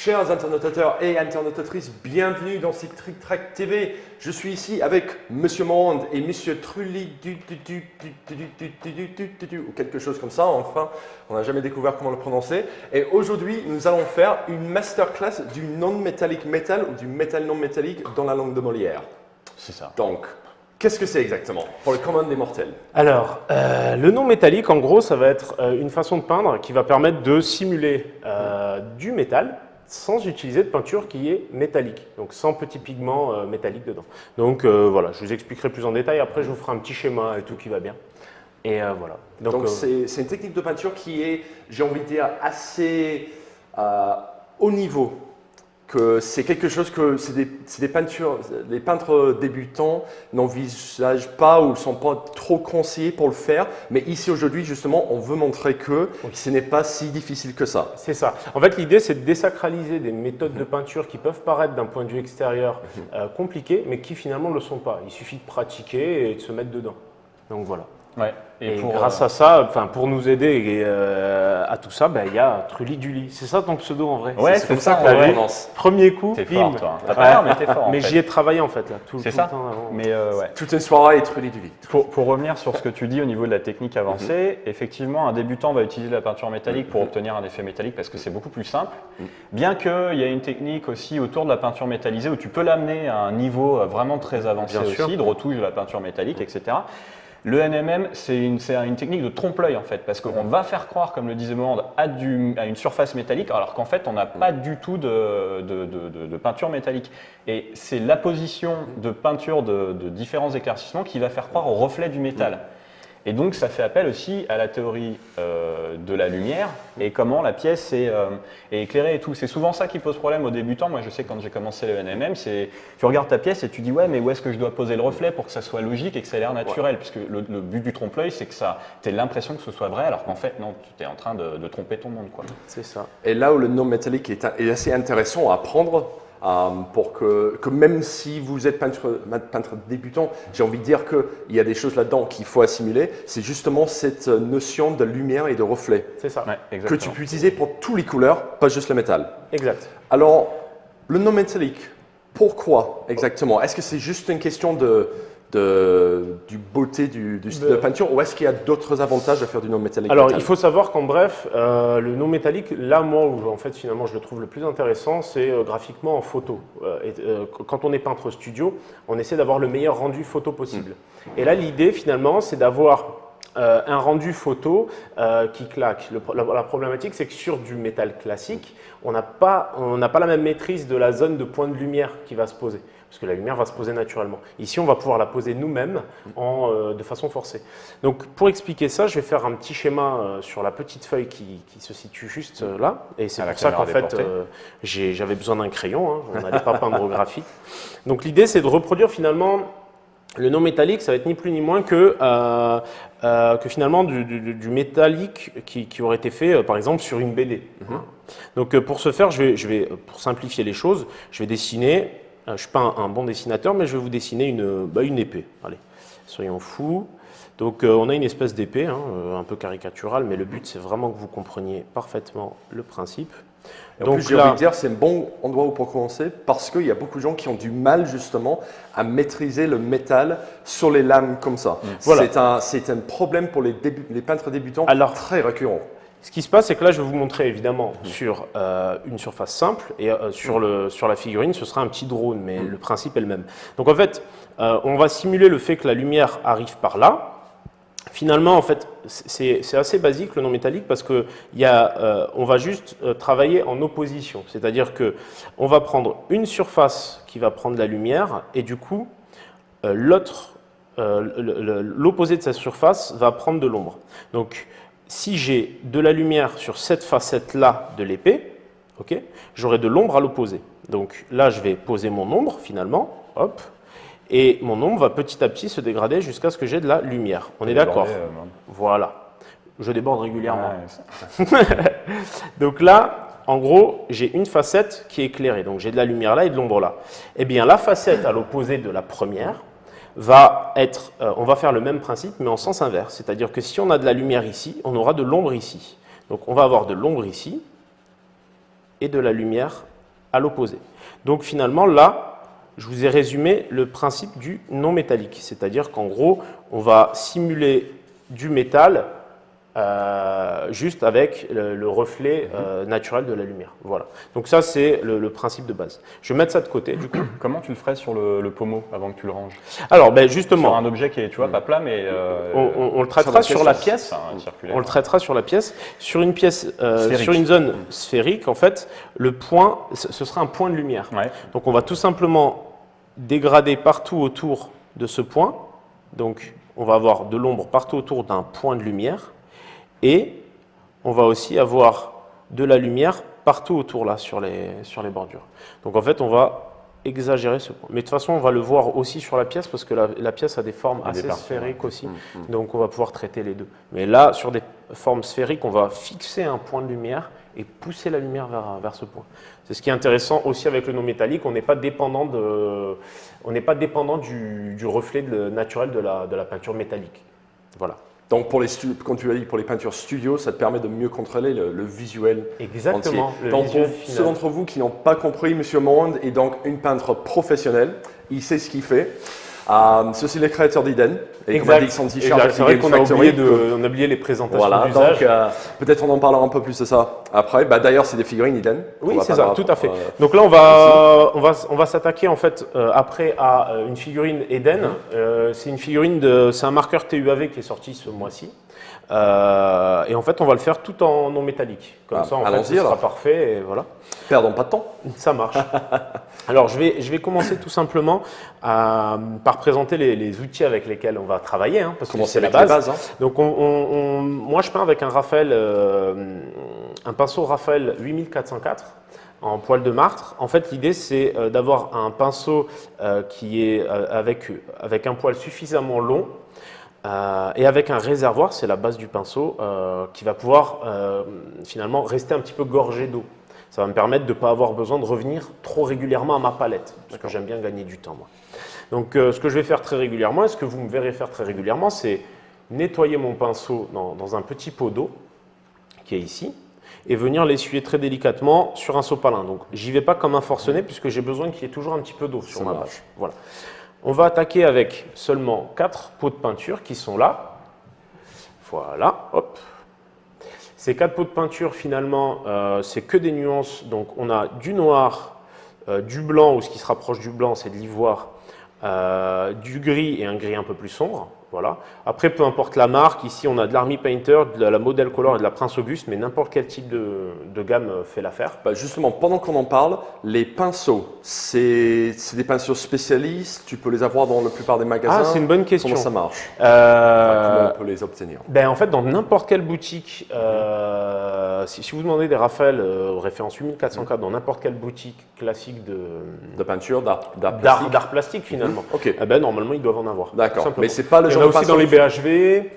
Chers internautateurs et internautatrices, bienvenue dans cette Trick Track TV. Je suis ici avec Monsieur Monde et Monsieur Trulli ou quelque chose comme ça. Enfin, on n'a jamais découvert comment le prononcer. Et aujourd'hui, nous allons faire une masterclass du non-métallique métal ou du métal non métallique dans la langue de Molière. C'est ça. Donc, qu'est-ce que c'est exactement pour le commun des mortels? Alors, le non métallique, en gros, ça va être une façon de peindre qui va permettre de simuler du métal sans utiliser de peinture qui est métallique, donc sans petits pigments métalliques dedans. Donc voilà, je vous expliquerai plus en détail, après je vous ferai un petit schéma et tout qui va bien. Et voilà. Donc c'est une technique de peinture qui est, j'ai envie de dire, assez haut niveau. Que c'est quelque chose que c'est des peintures, les peintres débutants n'envisagent pas ou ne sont pas trop conseillés pour le faire. Mais ici aujourd'hui, justement, on veut montrer que ce n'est pas si difficile que ça. C'est ça. En fait, l'idée, c'est de désacraliser des méthodes de peinture qui peuvent paraître d'un point de vue extérieur compliquées, mais qui finalement ne le sont pas. Il suffit de pratiquer et de se mettre dedans. Donc voilà. Ouais. Et grâce à ça, pour nous aider à tout ça, il y a Trulli Dulli. C'est ça ton pseudo en vrai? Ouais, c'est comme ça qu'on le prononce. Premier coup, t'es bim. fort, toi. Pas mais t'es fort. Mais j'y ai travaillé en fait là, tout le temps avant. Mais ouais. Toute une soirée et Trulli Dulli. Pour revenir sur ce que tu dis au niveau de la technique avancée, effectivement, un débutant va utiliser la peinture métallique pour obtenir un effet métallique parce que c'est beaucoup plus simple. Bien qu'il y a une technique aussi autour de la peinture métallisée où tu peux l'amener à un niveau vraiment très avancé aussi, de retouche de la peinture métallique, etc. Le NMM, c'est une technique de trompe-l'œil en fait, parce qu'on va faire croire, comme le disait Monde, à une surface métallique, alors qu'en fait, on n'a pas du tout de peinture métallique. Et c'est l'apposition de peinture de différents éclaircissements qui va faire croire au reflet du métal. Et donc, ça fait appel aussi à la théorie de la lumière et comment la pièce est éclairée et tout. C'est souvent ça qui pose problème aux débutants. Moi, je sais quand j'ai commencé le NMM, c'est tu regardes ta pièce et tu dis ouais, mais où est-ce que je dois poser le reflet pour que ça soit logique et que ça ait l'air naturel? Puisque le but du trompe-l'œil, c'est que tu aies l'impression que ce soit vrai, alors qu'en fait, non, tu es en train de tromper ton monde, quoi. C'est ça. Et là où le non métallique est assez intéressant à apprendre, pour que même si vous êtes peintre débutant, j'ai envie de dire qu'il y a des choses là-dedans qu'il faut assimiler. C'est justement cette notion de lumière et de reflet. C'est ça. Ouais, que tu peux utiliser pour toutes les couleurs, pas juste le métal. Exact. Alors, le non métallique, pourquoi exactement? Est-ce que c'est juste une question du beauté du style de peinture ou est-ce qu'il y a d'autres avantages à faire du non métallique? Alors, il faut savoir qu'en bref, le non métallique, là, moi, où en fait, finalement, je le trouve le plus intéressant, c'est graphiquement en photo. Quand on est peintre studio, on essaie d'avoir le meilleur rendu photo possible. Et là, l'idée, finalement, c'est d'avoir un rendu photo qui claque. La problématique, c'est que sur du métal classique, on n'a pas la même maîtrise de la zone de point de lumière qui va se poser. Parce que la lumière va se poser naturellement. Ici, on va pouvoir la poser nous-mêmes de façon forcée. Donc, pour expliquer ça, je vais faire un petit schéma sur la petite feuille qui se situe juste là. Et c'est pour ça qu'en fait, j'avais besoin d'un crayon. Hein, on n'allait pas peindre au graphite. Donc, l'idée, c'est de reproduire finalement le non métallique. Ça va être ni plus ni moins que finalement du métallique qui aurait été fait, par exemple, sur une BD. Donc, pour ce faire, pour simplifier les choses, je vais dessiner. Je ne suis pas un bon dessinateur, mais je vais vous dessiner une épée. Allez, soyons fous. Donc, on a une espèce d'épée, un peu caricaturale, mais le but, c'est vraiment que vous compreniez parfaitement le principe. En plus, j'ai envie de dire, c'est un bon endroit pour commencer parce qu'il y a beaucoup de gens qui ont du mal justement à maîtriser le métal sur les lames comme ça. Voilà. C'est un problème pour les peintres débutants très récurrent. Ce qui se passe, c'est que là, je vais vous montrer évidemment sur une surface simple et sur la figurine, ce sera un petit drone, mais le principe est le même. Donc en fait, on va simuler le fait que la lumière arrive par là. Finalement, en fait, c'est assez basique le non métallique parce que on va juste travailler en opposition. C'est-à-dire qu'on va prendre une surface qui va prendre la lumière et du coup, l'opposé de cette surface va prendre de l'ombre. Donc, si j'ai de la lumière sur cette facette-là de l'épée, j'aurai de l'ombre à l'opposé. Donc là, je vais poser mon ombre finalement, hop, et mon ombre va petit à petit se dégrader jusqu'à ce que j'ai de la lumière. On est d'accord? Voilà. Je déborde régulièrement. Ouais. Donc là, en gros, j'ai une facette qui est éclairée. Donc j'ai de la lumière là et de l'ombre là. Eh bien, la facette à l'opposé de la première on va faire le même principe, mais en sens inverse. C'est-à-dire que si on a de la lumière ici, on aura de l'ombre ici. Donc on va avoir de l'ombre ici et de la lumière à l'opposé. Donc finalement, là, je vous ai résumé le principe du non métallique. C'est-à-dire qu'en gros, on va simuler du métal juste avec le reflet naturel de la lumière. Voilà. Donc ça, c'est le principe de base. Je vais mettre ça de côté, du coup. Comment tu le ferais sur le pommeau avant que tu le ranges? Alors, ben justement, Sur un objet qui est, tu vois, pas plat, mais on le traitera sur la pièce. enfin, circulaire. On le traitera sur la pièce. Sur une pièce, Sphérique. sur une zone sphérique, en fait, le point, ce sera un point de lumière. Ouais. Donc on va tout simplement dégrader partout autour de ce point. Donc on va avoir de l'ombre partout autour d'un point de lumière. Et on va aussi avoir de la lumière partout autour là sur les bordures. Donc en fait on va exagérer ce point. Mais de toute façon on va le voir aussi sur la pièce parce que la pièce a des formes Il y a des assez parties, sphériques ouais. aussi. Donc on va pouvoir traiter les deux. Mais là sur des formes sphériques on va fixer un point de lumière et pousser la lumière vers ce point. C'est ce qui est intéressant aussi avec le non métallique, on n'est pas dépendant, du reflet naturel de la peinture métallique. Voilà. Donc, quand tu as dit pour les peintures studio, ça te permet de mieux contrôler le visuel Exactement. entier. Le Donc, visuel pour final. ceux d'entre vous qui n'ont pas compris, Monsieur Monde est donc une peintre professionnelle. Il sait ce qu'il fait. C'est aussi le créateur d'Eden. Et comme on a dit, son t-shirt Exact. C'est vrai Game qu'on a Factory, oublié les présentations Voilà, d'usage. donc peut-être on en parlera un peu plus de ça après. Bah, d'ailleurs, c'est des figurines Eden. Oui, On va c'est pas ça, voir, tout à fait. Donc là, on va s'attaquer en fait après à une figurine Eden. C'est une figurine c'est un marqueur TUAV qui est sorti ce mois-ci. Et en fait, on va le faire tout en non métallique. Comme ça, en fait, ce sera parfait. Et voilà. Perdons pas de temps. Ça marche. Alors, je vais commencer tout simplement par présenter les outils avec lesquels on va travailler, hein, parce que c'est la base. Donc, moi, je peins avec un Raphaël, un pinceau Raphaël 8404 en poil de martre. En fait, l'idée, c'est d'avoir un pinceau qui est avec un poil suffisamment long et avec un réservoir, c'est la base du pinceau, qui va pouvoir finalement rester un petit peu gorgé d'eau. Ça va me permettre de ne pas avoir besoin de revenir trop régulièrement à ma palette, parce que j'aime bien gagner du temps, moi. Donc, ce que je vais faire très régulièrement, et ce que vous me verrez faire très régulièrement, c'est nettoyer mon pinceau dans un petit pot d'eau, qui est ici, et venir l'essuyer très délicatement sur un sopalin. Donc, j'y vais pas comme un forcené, puisque j'ai besoin qu'il y ait toujours un petit peu d'eau sur ma base. Voilà. On va attaquer avec seulement 4 pots de peinture qui sont là. Voilà, hop. Ces 4 pots de peinture, finalement, c'est que des nuances. Donc, on a du noir, du blanc, ou ce qui se rapproche du blanc, c'est de l'ivoire, du gris et un gris un peu plus sombre. Voilà. Après, peu importe la marque, ici, on a de l'Army Painter, de la Model Color et de la Prince Auguste, mais n'importe quel type de gamme fait l'affaire. Bah justement, pendant qu'on en parle, les pinceaux, c'est des pinceaux spécialistes. Tu peux les avoir dans la plupart des magasins. Ah, c'est une bonne question. Comment ça marche? Comment on peut les obtenir? Ben, en fait, dans n'importe quelle boutique, si vous demandez des Raphaël référence 8404 dans n'importe quelle boutique classique de peinture, d'art plastique finalement, Ok. ben, normalement ils doivent en avoir. D'accord, mais c'est pas le genre Il y en a de aussi dans pinceau. les BHV,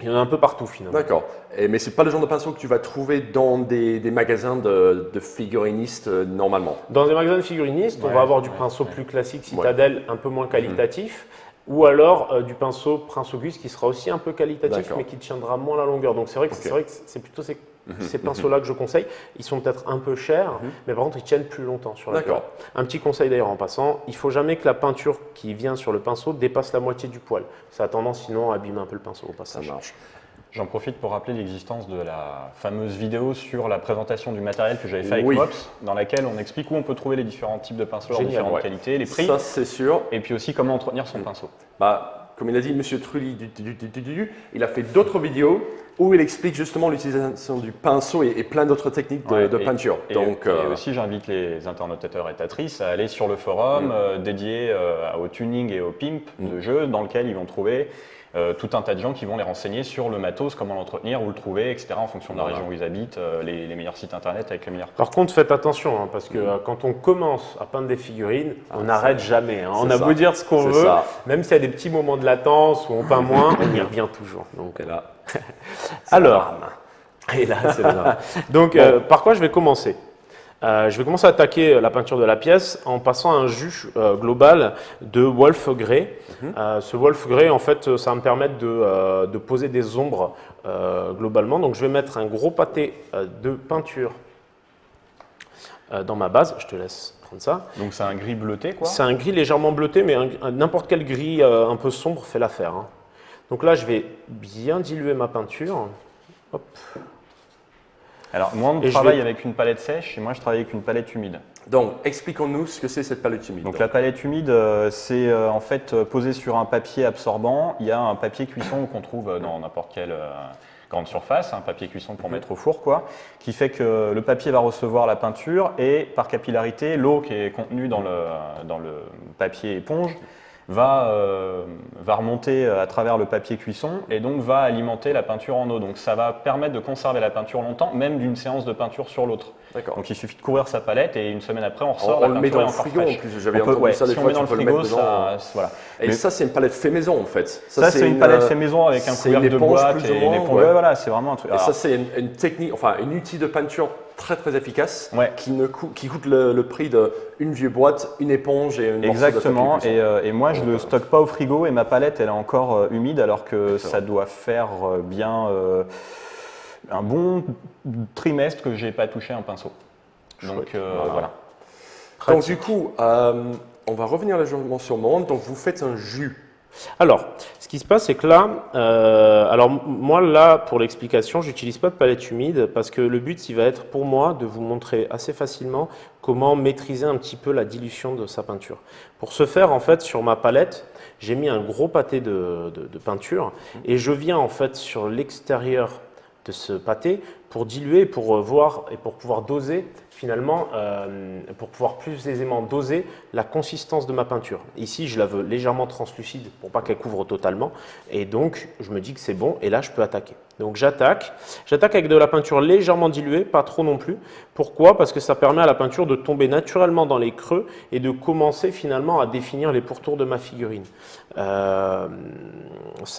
il y en a un peu partout finalement. D'accord. Mais c'est pas le genre de pinceau que tu vas trouver dans des magasins de figurinistes normalement. Dans des magasins de figurinistes, on va avoir du pinceau plus classique, Citadel, un peu moins qualitatif. Ou alors du pinceau Prince Auguste qui sera aussi un peu qualitatif mais qui tiendra moins la longueur. Donc c'est vrai que c'est plutôt ces pinceaux-là que je conseille. Ils sont peut-être un peu chers, mais par contre ils tiennent plus longtemps sur la durée. Un petit conseil d'ailleurs en passant, il ne faut jamais que la peinture qui vient sur le pinceau dépasse la moitié du poil. Ça a tendance sinon à abîmer un peu le pinceau au passage. Ça marche. J'en profite pour rappeler l'existence de la fameuse vidéo sur la présentation du matériel que j'avais fait avec Mops, dans laquelle on explique où on peut trouver les différents types de pinceaux, les différentes qualités, les prix. Ça, c'est sûr. Et puis aussi comment entretenir son pinceau. Bah, comme il a dit, Monsieur Trulli, il a fait d'autres vidéos où il explique justement l'utilisation du pinceau et plein d'autres techniques de peinture. Et aussi, j'invite les internautateurs et tatrices à aller sur le forum dédié au tuning et au pimp de jeu, dans lequel ils vont trouver tout un tas de gens qui vont les renseigner sur le matos, comment l'entretenir, où le trouver, etc. en fonction de la région où ils habitent, les meilleurs sites internet avec les meilleurs prix. Par contre, faites attention, hein, parce que quand on commence à peindre des figurines, on n'arrête jamais. Hein. On a beau dire ce qu'on veut, même s'il y a des petits moments de latence où on peint moins, on y revient toujours. Donc, là, alors, et là, c'est là. Donc, par quoi je vais commencer? Je vais commencer à attaquer la peinture de la pièce en passant un jus global de Wolf Grey. Ce Wolf Grey, en fait, ça va me permettre de poser des ombres globalement. Donc, je vais mettre un gros pâté de peinture dans ma base. Je te laisse prendre ça. Donc c'est un gris bleuté, quoi. C'est un gris légèrement bleuté, mais n'importe quel gris un peu sombre fait l'affaire. Hein. Donc là, je vais bien diluer ma peinture. Hop. Alors, moi, on travaille avec une palette sèche et moi, je travaille avec une palette humide. Donc, expliquons-nous ce que c'est cette palette humide. Donc, la palette humide, c'est en fait posé sur un papier absorbant. Il y a un papier cuisson qu'on trouve dans n'importe quelle grande surface, un papier cuisson pour mettre au four, quoi, qui fait que le papier va recevoir la peinture et par capillarité, l'eau qui est contenue dans le papier éponge va remonter à travers le papier cuisson et donc va alimenter la peinture en eau. Donc ça va permettre de conserver la peinture longtemps, même d'une séance de peinture sur l'autre. D'accord. Donc il suffit de couvrir sa palette et une semaine après on ressort, On la le met peinture dans est le encore frigo en fraîche. plus, j'avais entendu ça des si on fois, met dans tu le peux le frigo, mettre dedans. voilà. Et ça, c'est une palette fait maison en fait. Ça c'est une palette fait maison avec un c'est couvercle une de éponge boîte plus et ou une moins, éponge. ouais. Voilà, c'est vraiment un truc. Et Alors, ça, c'est une technique, enfin une outil de peinture très très efficace Ouais. qui coûte le prix d'une vieille boîte, une éponge et une exactement, morceau de papier et moi je le stocke pas au frigo et ma palette elle est encore humide alors que ça doit faire bien un bon trimestre que j'ai pas touché un pinceau. Donc voilà. Donc du coup, on va revenir légèrement sur le monde. Donc vous faites un jus. Alors, ce qui se passe, c'est que là, alors moi là, pour l'explication, j'utilise pas de palette humide parce que le but, il va être pour moi de vous montrer assez facilement comment maîtriser un petit peu la dilution de sa peinture. Pour ce faire, en fait, sur ma palette, j'ai mis un gros pâté de peinture et je viens en fait sur l'extérieur de ce pâté pour diluer, pour voir et pour pouvoir doser finalement, pour pouvoir plus aisément doser la consistance de ma peinture. Ici, je la veux légèrement translucide pour pas qu'elle couvre totalement et donc je me dis que c'est bon et là je peux attaquer. Donc j'attaque avec de la peinture légèrement diluée, pas trop non plus. Pourquoi? Parce que ça permet à la peinture de tomber naturellement dans les creux et de commencer finalement à définir les pourtours de ma figurine. Ça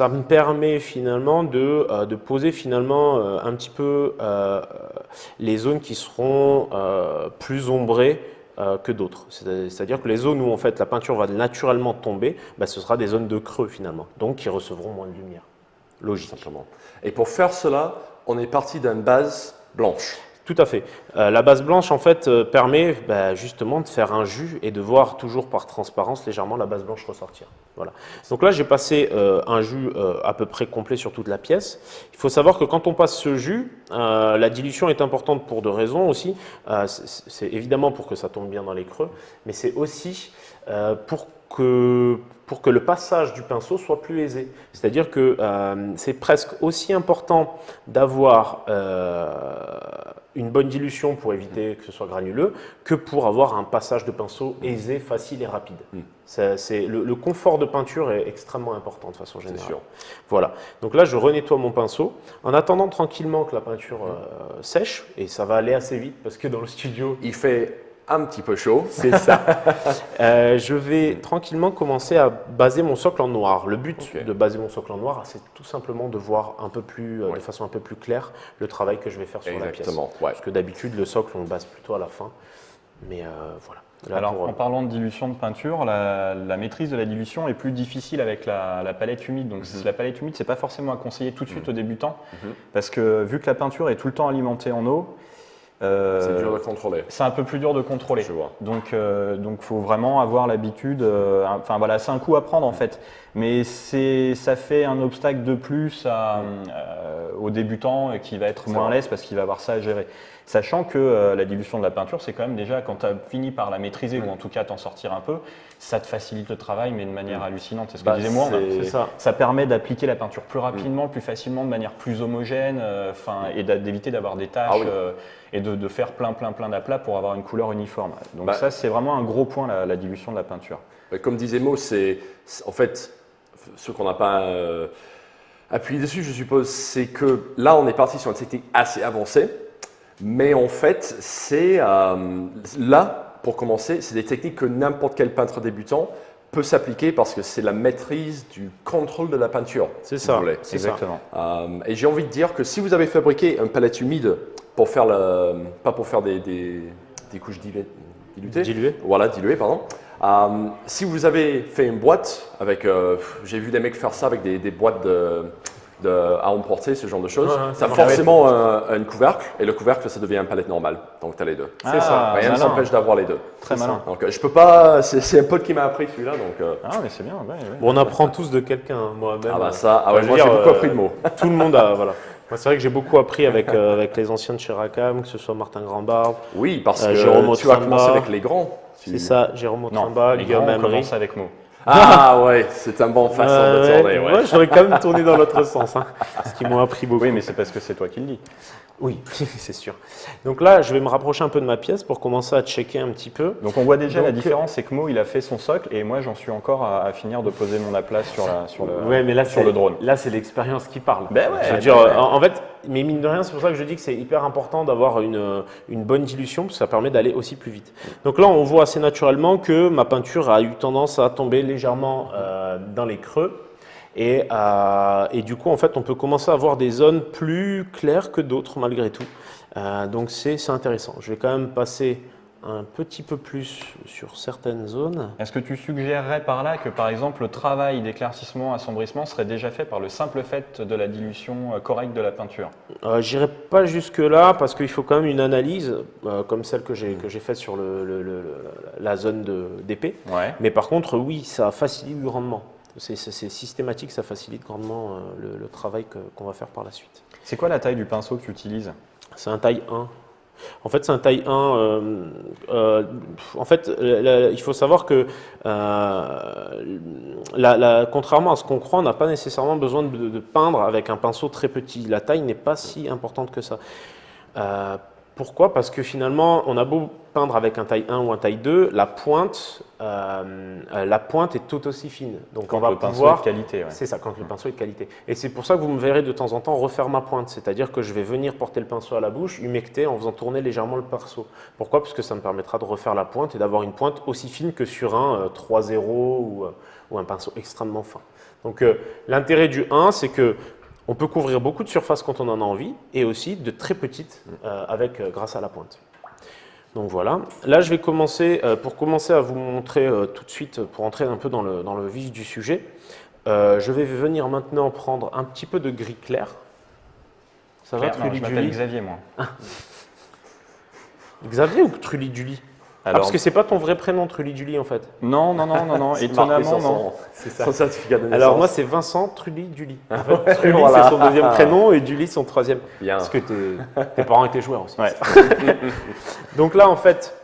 me permet finalement de poser finalement un petit peu les zones qui seront plus ombrées que d'autres. C'est-à-dire que les zones où en fait la peinture va naturellement tomber, ce sera des zones de creux finalement, donc qui recevront moins de lumière. Logique. Simplement. Et pour faire cela, on est parti d'une base blanche. Tout à fait. La base blanche en fait permet justement de faire un jus et de voir toujours par transparence légèrement la base blanche ressortir. Voilà. Donc là j'ai passé un jus à peu près complet sur toute la pièce. Il faut savoir que quand on passe ce jus, la dilution est importante pour deux raisons aussi. C'est évidemment pour que ça tombe bien dans les creux, mais c'est aussi pour que le passage du pinceau soit plus aisé. C'est-à-dire que c'est presque aussi important d'avoir une bonne dilution pour éviter que ce soit granuleux que pour avoir un passage de pinceau aisé, facile et rapide. Le confort de peinture est extrêmement important de façon générale. C'est sûr. Voilà. Donc là, je renettoie mon pinceau en attendant tranquillement que la peinture sèche et ça va aller assez vite parce que dans le studio, Il fait un petit peu chaud. c'est ça. Je vais tranquillement commencer à baser mon socle en noir. Le but de baser mon socle en noir, c'est tout simplement de voir un peu plus, de façon un peu plus claire le travail que je vais faire sur la pièce. Exactement. Ouais. Parce que d'habitude, le socle, on le base plutôt à la fin. Mais voilà. Là, Alors, en parlant de dilution de peinture, la maîtrise de la dilution est plus difficile avec la palette humide. Donc, la palette humide, c'est pas forcément à conseiller tout de suite aux débutants, parce que vu que la peinture est tout le temps alimentée en eau, C'est dur de contrôler. c'est un peu plus dur de contrôler. Je vois. Donc, faut vraiment avoir l'habitude. Enfin voilà, c'est un coup à prendre en fait. Mais ça fait un obstacle de plus aux débutants qui va être moins à l'aise parce qu'il va avoir ça à gérer. Sachant que la dilution de la peinture, c'est quand même déjà quand tu as fini par la maîtriser ou en tout cas t'en sortir un peu, ça te facilite le travail mais de manière hallucinante. C'est ce que disait moi. Ça permet d'appliquer la peinture plus rapidement, plus facilement, de manière plus homogène, et d'éviter d'avoir des taches et de faire plein d'aplats pour avoir une couleur uniforme. Donc ça, c'est vraiment un gros point, la dilution de la peinture. Comme disait Mo, c'est en fait ce qu'on n'a pas appuyé dessus, je suppose, c'est que là, on est parti sur une technique assez avancée, mais en fait, c'est là, pour commencer, c'est des techniques que n'importe quel peintre débutant peut s'appliquer parce que c'est la maîtrise du contrôle de la peinture. C'est ça, c'est exactement. Et j'ai envie de dire que si vous avez fabriqué une palette humide pour faire pas pour faire des couches diluées, voilà, diluées, pardon. Si vous avez fait une boîte avec, j'ai vu des mecs faire ça avec des boîtes à emporter, ce genre de choses. Ouais, tu as ça forcément un couvercle, et le couvercle, ça devient un palette normal. Donc, tu as les deux. C'est ça. Rien ne malin. s'empêche d'avoir les deux. Très malin. Donc, je peux pas. C'est un pote qui m'a appris celui-là. Donc, Ah, mais c'est bien. Ouais, ouais. Bon, on apprend tous de quelqu'un, hein, moi-même. ah bah ça, ah ouais, je veux moi j'ai dire, beaucoup appris de mots. Tout le monde a, voilà. Moi, c'est vrai que j'ai beaucoup appris avec, avec les anciens de chez Racam, que ce soit Martin Grandbarbe, Oui, parce que Jérôme tu as commencé Otramba. avec les grands. c'est ça, Jérôme Non, Otramba, les Guillaume grands Emery. commencent avec mots. Ah ouais, c'est un bon façon de tourner. Ouais. Moi, j'aurais quand même tourné dans l'autre sens, hein, parce qu'ils m'ont appris beaucoup. Oui, mais c'est parce que c'est toi qui le dis. Oui, c'est sûr. Donc là, je vais me rapprocher un peu de ma pièce pour commencer à checker un petit peu. Donc on voit déjà la Donc, différence, c'est que Mo il a fait son socle et moi j'en suis encore à finir de poser mon aplat sur Ouais, mais là, sur le drone. Là, c'est l'expérience qui parle. Ben ouais, Je veux ben dire, ouais. en fait, mais mine de rien, c'est pour ça que je dis que c'est hyper important d'avoir une bonne dilution, parce que ça permet d'aller aussi plus vite. Donc là, on voit assez naturellement que ma peinture a eu tendance à tomber légèrement dans les creux. Et du coup, en fait, on peut commencer à avoir des zones plus claires que d'autres, malgré tout. Donc c'est intéressant. Je vais quand même passer un petit peu plus sur certaines zones. Est-ce que tu suggérerais par là que par exemple le travail d'éclaircissement, assombrissement serait déjà fait par le simple fait de la dilution correcte de la peinture? J'irai pas jusque là parce qu'il faut quand même une analyse comme celle que j'ai faite sur la zone d'épée. Ouais. Mais par contre, oui, ça facilite grandement. C'est systématique, ça facilite grandement le travail qu'on va faire par la suite. C'est quoi la taille du pinceau que tu utilises? C'est un taille 1. En fait, c'est un taille 1. En fait, il faut savoir que contrairement à ce qu'on croit, on n'a pas nécessairement besoin de peindre avec un pinceau très petit. La taille n'est pas si importante que ça. Pourquoi? Parce que finalement, on a beau peindre avec un taille 1 ou un taille 2, la pointe est tout aussi fine. Donc Quand on va le pinceau pouvoir, est de qualité. Ouais. c'est ça, quand le pinceau est de qualité. Et c'est pour ça que vous me verrez de temps en temps refaire ma pointe. C'est-à-dire que je vais venir porter le pinceau à la bouche, humecter en faisant tourner légèrement le pinceau. Pourquoi? Parce que ça me permettra de refaire la pointe et d'avoir une pointe aussi fine que sur un 3-0 ou un pinceau extrêmement fin. Donc l'intérêt du 1, c'est que on peut couvrir beaucoup de surface quand on en a envie et aussi de très petites grâce à la pointe. Donc voilà. Là, je vais commencer, pour commencer à vous montrer tout de suite, pour entrer un peu dans le vif du sujet, je vais venir maintenant prendre un petit peu de gris clair. Ça va, Non, je Trulli m'appelle Julie? Xavier moi. Xavier ou Trulli Julie? Alors, parce que c'est pas ton vrai prénom, Trulli Julie, en fait. non, C'est marqué étonnamment sur non. son certificat de naissance. Alors moi, c'est Vincent Trulli Julie. En fait, Trulli, voilà. c'est son deuxième prénom et Julie, son troisième. Bien. Parce que tes parents étaient joueurs aussi. Ouais. Donc là, en fait,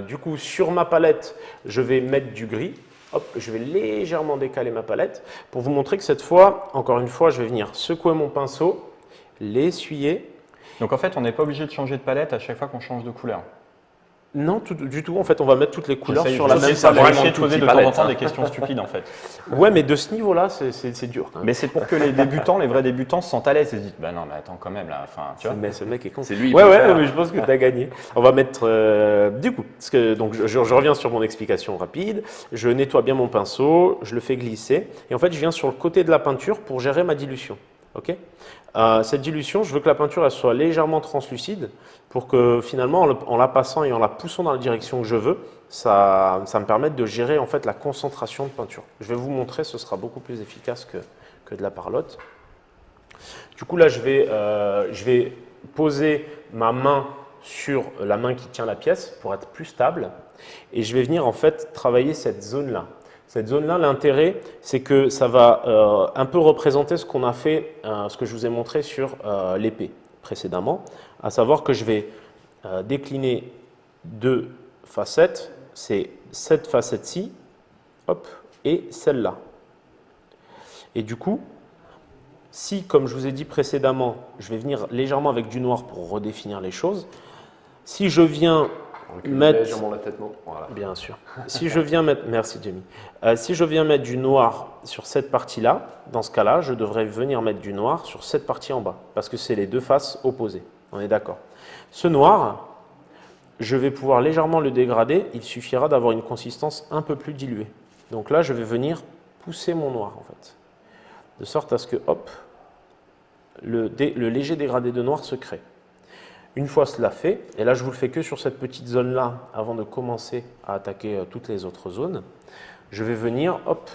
du coup, sur ma palette, je vais mettre du gris. Hop, je vais légèrement décaler ma palette pour vous montrer que cette fois, encore une fois, je vais venir secouer mon pinceau, l'essuyer. Donc en fait, on n'est pas obligé de changer de palette à chaque fois qu'on change de couleur. Non, du tout. En fait, on va mettre toutes les couleurs J'essaye- sur la j'essaye même ça pour palette. essayer de tout poser petit de temps en palette, temps hein. des questions stupides en fait. Ouais, mais de ce niveau-là, c'est dur. Quand même. Mais c'est pour que les débutants, les vrais débutants se sentent à l'aise et se disent bah non mais attends quand même là, enfin tu vois. Mais ce mec est con. C'est lui. il Ouais, peut ouais, faire. mais je pense que tu as gagné. On va mettre. Du coup, parce que, donc, je reviens sur mon explication rapide. Je nettoie bien mon pinceau, je le fais glisser. Et en fait, je viens sur le côté de la peinture pour gérer ma dilution. Ok. Cette dilution, je veux que la peinture elle soit légèrement translucide pour que finalement, en la passant et en la poussant dans la direction que je veux, ça me permette de gérer en fait la concentration de peinture. Je vais vous montrer, ce sera beaucoup plus efficace que de la parlotte. Du coup, là, je vais poser ma main sur la main qui tient la pièce pour être plus stable. Et je vais venir en fait travailler cette zone-là. Cette zone-là, l'intérêt, c'est que ça va un peu représenter ce qu'on a fait, ce que je vous ai montré sur l'épée précédemment, à savoir que je vais décliner deux facettes, c'est cette facette-ci, hop, et celle-là. Et du coup, si, comme je vous ai dit précédemment, je vais venir légèrement avec du noir pour redéfinir les choses, si je viens mettre... Légèrement la tête, non. Voilà. Bien sûr. Si je viens mettre... Merci, Jamie. Si je viens mettre du noir sur cette partie-là, dans ce cas-là, je devrais venir mettre du noir sur cette partie en bas, parce que c'est les deux faces opposées. On est d'accord. Ce noir, je vais pouvoir légèrement le dégrader. Il suffira d'avoir une consistance un peu plus diluée. Donc là, je vais venir pousser mon noir, en fait. De sorte à ce que, hop, le léger dégradé de noir se crée. Une fois cela fait, et là je vous le fais que sur cette petite zone-là avant de commencer à attaquer toutes les autres zones, je vais venir, hop,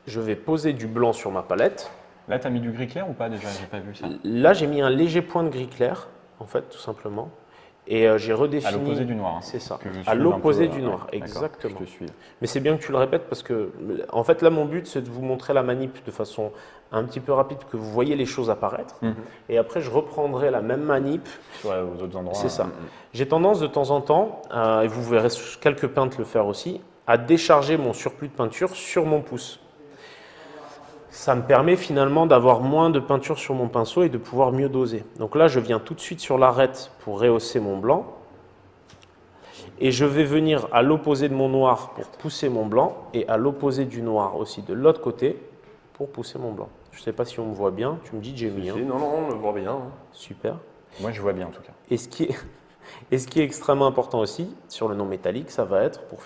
je vais poser du blanc sur ma palette. Là, tu as mis du gris clair ou pas déjà? J'ai pas vu ça. Là, j'ai mis un léger point de gris clair, en fait, tout simplement. Et j'ai redéfini. À l'opposé du noir. Hein, c'est ça. que je À suive l'opposé un peu, du noir, d'accord, exactement. je te suis. Mais c'est bien que tu le répètes parce que, en fait, là, mon but, c'est de vous montrer la manip de façon un petit peu rapide, que vous voyez les choses apparaître. Et après, je reprendrai la même manip. Aux autres endroits. C'est ça. J'ai tendance de temps en temps, et vous verrez quelques peintres le faire aussi, à décharger mon surplus de peinture sur mon pouce. Ça me permet finalement d'avoir moins de peinture sur mon pinceau et de pouvoir mieux doser. Donc là, je viens tout de suite sur l'arête pour rehausser mon blanc. Et je vais venir à l'opposé de mon noir pour pousser mon blanc et à l'opposé du noir aussi de l'autre côté pour pousser mon blanc. Je ne sais pas si on me voit bien, tu me dis Jamie. Hein. Non, on le voit bien. Hein. Super. Moi, je vois bien en tout cas. Et ce qui est extrêmement important aussi sur le non métallique, ça va être pour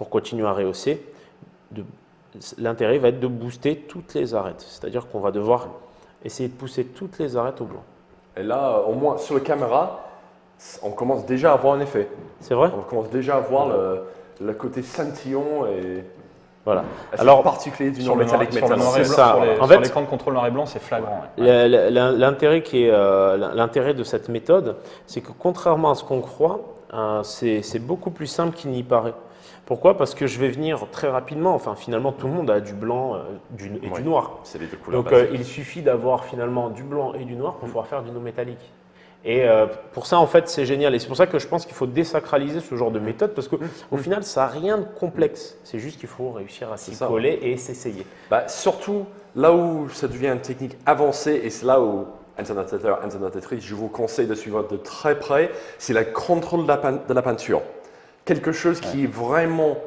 continuer à rehausser, l'intérêt va être de booster toutes les arêtes. C'est-à-dire qu'on va devoir essayer de pousser toutes les arêtes au blanc. Et là, au moins sur la caméra, on commence déjà à voir un effet. C'est vrai? On commence déjà à voir le côté scintillant et voilà. assez Alors, particulier du Sur non le métallique noir et métallique. blanc, ça. sur En fait- l'écran de contrôle noir et blanc, c'est flagrant. Ouais. L'intérêt de cette méthode, c'est que contrairement à ce qu'on croit, c'est beaucoup plus simple qu'il n'y paraît. Pourquoi? Parce que je vais venir très rapidement, enfin finalement tout le monde a du blanc et du noir. C'est les deux couleurs. Donc basiques. il suffit d'avoir finalement du blanc et du noir pour pouvoir faire du non métallique. Et pour ça, en fait, c'est génial. Et c'est pour ça que je pense qu'il faut désacraliser ce genre de méthode parce qu'au final, ça n'a rien de complexe. C'est juste qu'il faut réussir à s'y ça, coller et s'essayer. Bah, surtout là où ça devient une technique avancée et c'est là où internautateur, internautatrice, je vous conseille de suivre de très près, c'est le contrôle de la peinture. Quelque chose qui est vraiment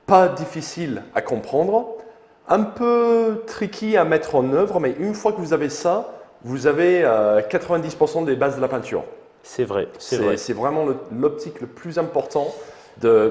pas difficile à comprendre, un peu tricky à mettre en œuvre, mais une fois que vous avez ça, vous avez 90% des bases de la peinture. C'est vrai, c'est vrai. C'est vraiment l'optique le plus important.